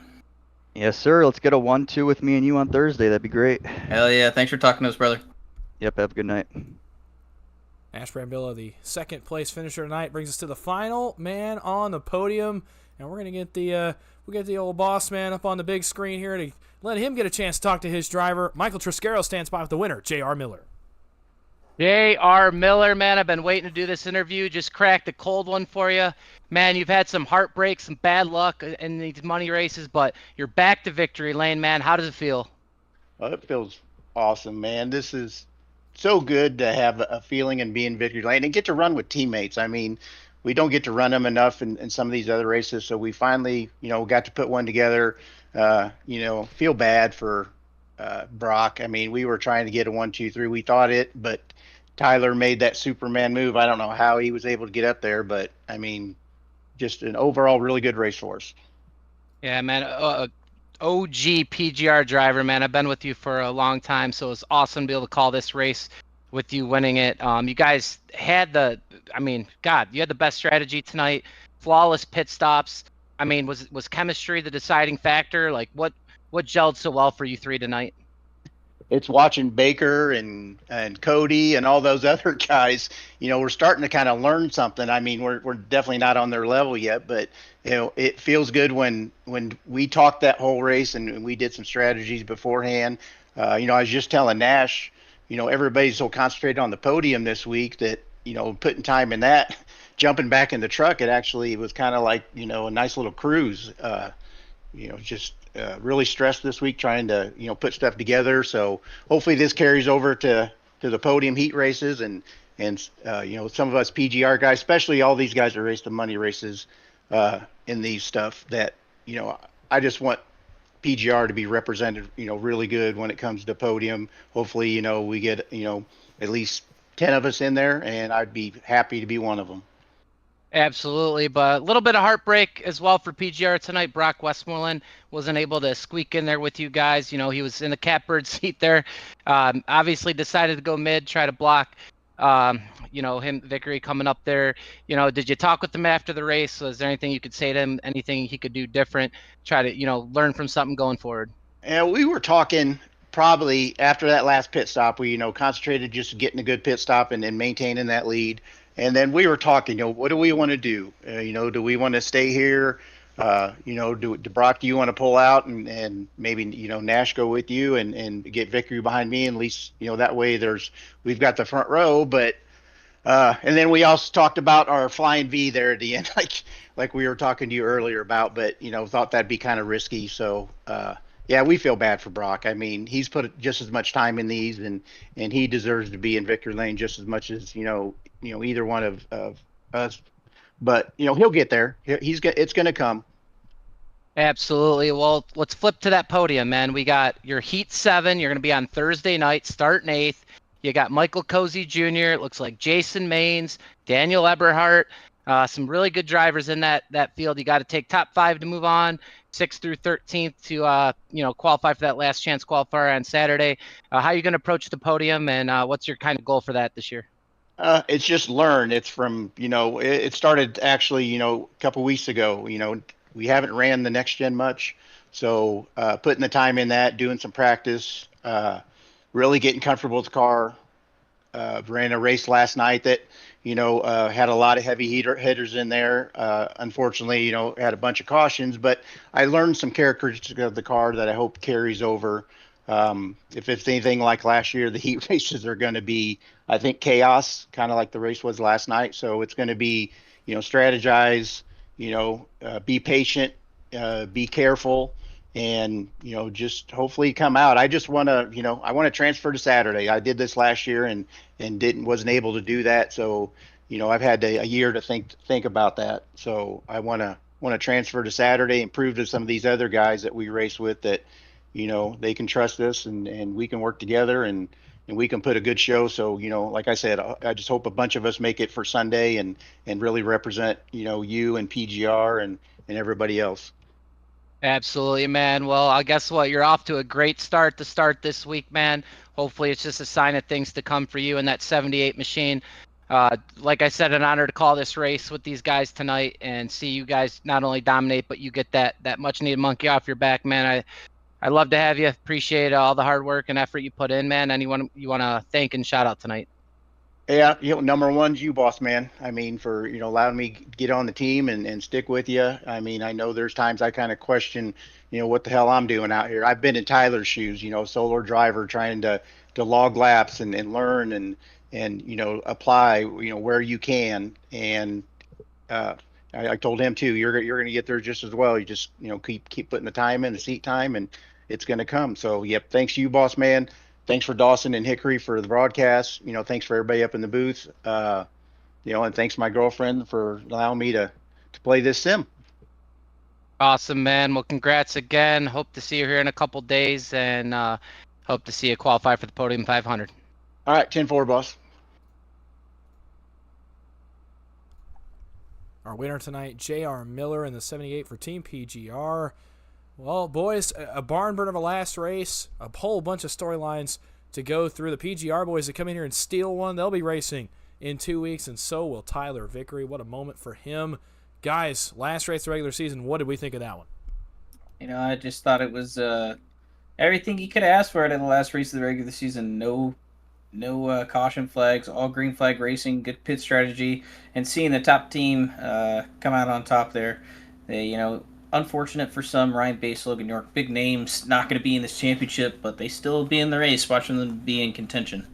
Yes, sir. Let's get a 1-2 with me and you on Thursday. That'd be great. Hell yeah. Thanks for talking to us, brother. Yep, have a good night. Nash Brambilla, the second-place finisher tonight, brings us to the final man on the podium. And we're going to get the old boss man up on the big screen here to let him get a chance to talk to his driver. Michael Triscaro stands by with the winner, J.R. Miller. J.R. Miller, man, I've been waiting to do this interview. Just cracked a cold one for you. Man, you've had some heartbreak, some bad luck in these money races, but you're back to victory lane, man. How does it feel? Well, it feels awesome, man. This is so good to have a feeling and be in victory lane and get to run with teammates. I mean, we don't get to run them enough in some of these other races, so we finally, got to put one together. Feel bad for Brock. I mean, we were trying to get a 1, 2, 3. We thought it, but Tyler made that Superman move. I don't know how he was able to get up there, but I mean, just an overall really good race for us. Yeah, man. OG PGR driver, man. I've been with you for a long time, so it's awesome to be able to call this race with you winning it. You guys had you had the best strategy tonight. Flawless pit stops. I mean, was chemistry the deciding factor? Like, what gelled so well for you 3 tonight? it's watching Baker and Cody and all those other guys. We're starting to kind of learn something. I mean, we're definitely not on their level yet, but it feels good when we talked that whole race and we did some strategies beforehand. I was just telling Nash, everybody's so concentrated on the podium this week that putting time in that, jumping back in the truck, it actually was kind of like a nice little cruise. Just really stressed this week trying to put stuff together. So hopefully this carries over to the podium heat races and some of us PGR guys, especially all these guys that race the money races in these stuff. That I just want PGR to be represented really good when it comes to podium. Hopefully we get at least 10 of us in there, and I'd be happy to be one of them. Absolutely, but a little bit of heartbreak as well for PGR tonight. Brock Westmoreland wasn't able to squeak in there with you guys. He was in the catbird seat there. Obviously decided to go mid, try to block, Hickory coming up there. Did you talk with him after the race? Was there anything you could say to him? Anything he could do different? Try to, learn from something going forward. And we were talking probably after that last pit stop. We, concentrated just getting a good pit stop and maintaining that lead. And then we were talking, what do we want to do? Do we want to stay here? Brock, do you want to pull out and maybe, Nash go with you and get Vickery behind me? And at least, that way we've got the front row. But, and then we also talked about our flying V there at the end, like we were talking to you earlier about, but, thought that'd be kind of risky. So, yeah, we feel bad for Brock. I mean, he's put just as much time in these and he deserves to be in victory lane just as much as, either one of us, but he'll get there. It's going to come. Absolutely. Well, let's flip to that podium, man. We got your Heat 7. You're going to be on Thursday night, starting 8th. You got Michael Cozy Jr. It looks like Jason Maines, Daniel Eberhardt, some really good drivers in that field. You got to take top 5 to move on, 6th through 13th to qualify for that last chance qualifier on Saturday. How are you going to approach the podium, and what's your kind of goal for that this year? It's just learn. It's from, it started actually, a couple weeks ago. We haven't ran the next gen much. So putting the time in that, doing some practice, really getting comfortable with the car. Ran a race last night that, had a lot of heavy hitters in there. Unfortunately, had a bunch of cautions, but I learned some characteristics of the car that I hope carries over. If it's anything like last year, the heat races are going to be, I think, chaos, kind of like the race was last night. So it's going to be, strategize, be patient, be careful, and, just hopefully come out. I just want to, I want to transfer to Saturday. I did this last year and wasn't able to do that. So, I've had a year to think about that. So I want to transfer to Saturday and prove to some of these other guys that we race with that, they can trust us and we can work together and we can put a good show. So, like I said, I just hope a bunch of us make it for Sunday and really represent, you and PGR and everybody else. Absolutely, man. Well, I guess what? You're off to a great start to start this week, man. Hopefully it's just a sign of things to come for you and that 78 machine. Like I said, an honor to call this race with these guys tonight and see you guys not only dominate, but you get that much needed monkey off your back, man. I love to have you. Appreciate all the hard work and effort you put in, man. Anyone you want to thank and shout out tonight? Yeah, number one's you, boss man. I mean, for, allowing me to get on the team and stick with you. I mean, I know there's times I kind of question, what the hell I'm doing out here. I've been in Tyler's shoes, solar driver, trying to log laps and learn and apply, where you can. And I told him too, you're going to get there just as well. You just, keep putting the time in, the seat time, and it's going to come. So, yep. Thanks to you, boss man. Thanks for Dawson and Hickory for the broadcast. Thanks for everybody up in the booth. And thanks to my girlfriend for allowing me to play this sim. Awesome, man. Well, congrats again. Hope to see you here in a couple days and hope to see you qualify for the Podium 500. All right, 10-4, boss. Our winner tonight, J.R. Miller in the 78 for Team PGR. Well, boys, a barn burner of a last race, a whole bunch of storylines to go through. The PGR boys that come in here and steal one, they'll be racing in 2 weeks, and so will Tyler Vickery. What a moment for him. Guys, last race of the regular season, what did we think of that one? I just thought it was, everything you could ask for it in the last race of the regular season. No caution flags, all green flag racing, good pit strategy, and seeing the top team come out on top there. Unfortunate for some, Ryan Bass, Logan York, big names, not going to be in this championship, but they still be in the race, watching them be in contention.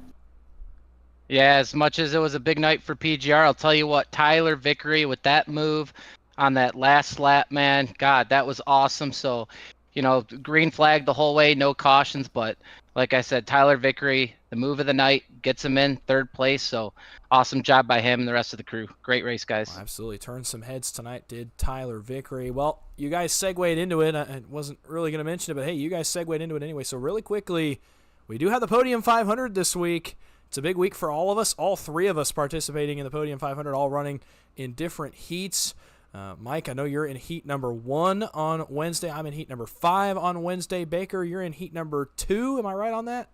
Yeah, as much as it was a big night for PGR, I'll tell you what, Tyler Vickery with that move on that last lap, man, God, that was awesome. So, green flag the whole way, no cautions, but like I said, Tyler Vickery, the move of the night, gets him in third place. So awesome job by him and the rest of the crew. Great race, guys. Well, absolutely. Turned some heads tonight, did Tyler Vickery. Well, you guys segued into it. I wasn't really going to mention it, but hey, you guys segued into it anyway. So really quickly, we do have the Podium 500 this week. It's a big week for all of us. All three of us participating in the Podium 500, all running in different heats. Mike, I know you're in heat number 1 on Wednesday. I'm in heat number 5 on Wednesday. Baker, you're in heat number 2. Am I right on that?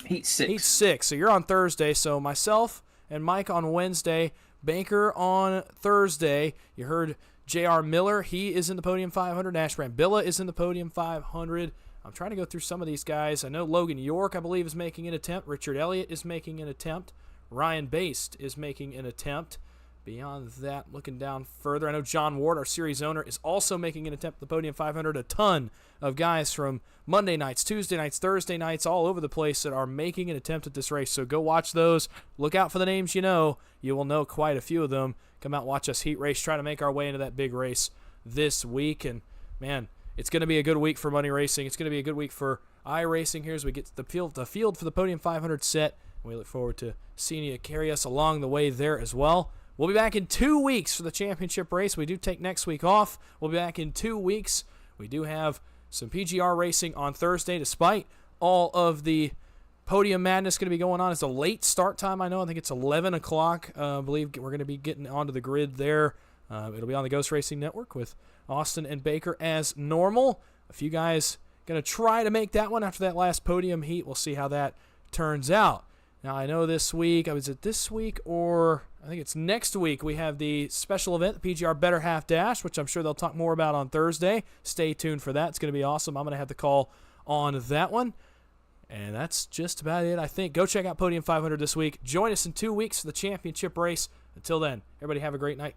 Heat 6. Heat 6. So you're on Thursday. So myself and Mike on Wednesday. Baker on Thursday. You heard J.R. Miller. He is in the Podium 500. Nash Brambilla is in the Podium 500. I'm trying to go through some of these guys. I know Logan York, I believe, is making an attempt. Richard Elliott is making an attempt. Ryan Baste is making an attempt. Beyond that, looking down further, I know John Ward, our series owner, is also making an attempt at the Podium 500. A ton of guys from Monday nights, Tuesday nights, Thursday nights, all over the place that are making an attempt at this race. So go watch those. Look out for the names you know. You will know quite a few of them. Come out, watch us heat race, try to make our way into that big race this week. And, man, it's going to be a good week for money racing. It's going to be a good week for iRacing here as we get to the field for the Podium 500 set. We look forward to seeing you carry us along the way there as well. We'll be back in 2 weeks for the championship race. We do take next week off. We'll be back in 2 weeks. We do have some PGR racing on Thursday, despite all of the podium madness going to be going on. It's a late start time, I know. I think it's 11 o'clock. I believe we're going to be getting onto the grid there. It'll be on the Ghost Racing Network with Austin and Baker as normal. A few guys going to try to make that one after that last podium heat. We'll see how that turns out. Now, I know this week, was it this week or I think it's next week, we have the special event, the PGR Better Half Dash, which I'm sure they'll talk more about on Thursday. Stay tuned for that. It's going to be awesome. I'm going to have the call on that one. And that's just about it, I think. Go check out Podium 500 this week. Join us in 2 weeks for the championship race. Until then, everybody have a great night.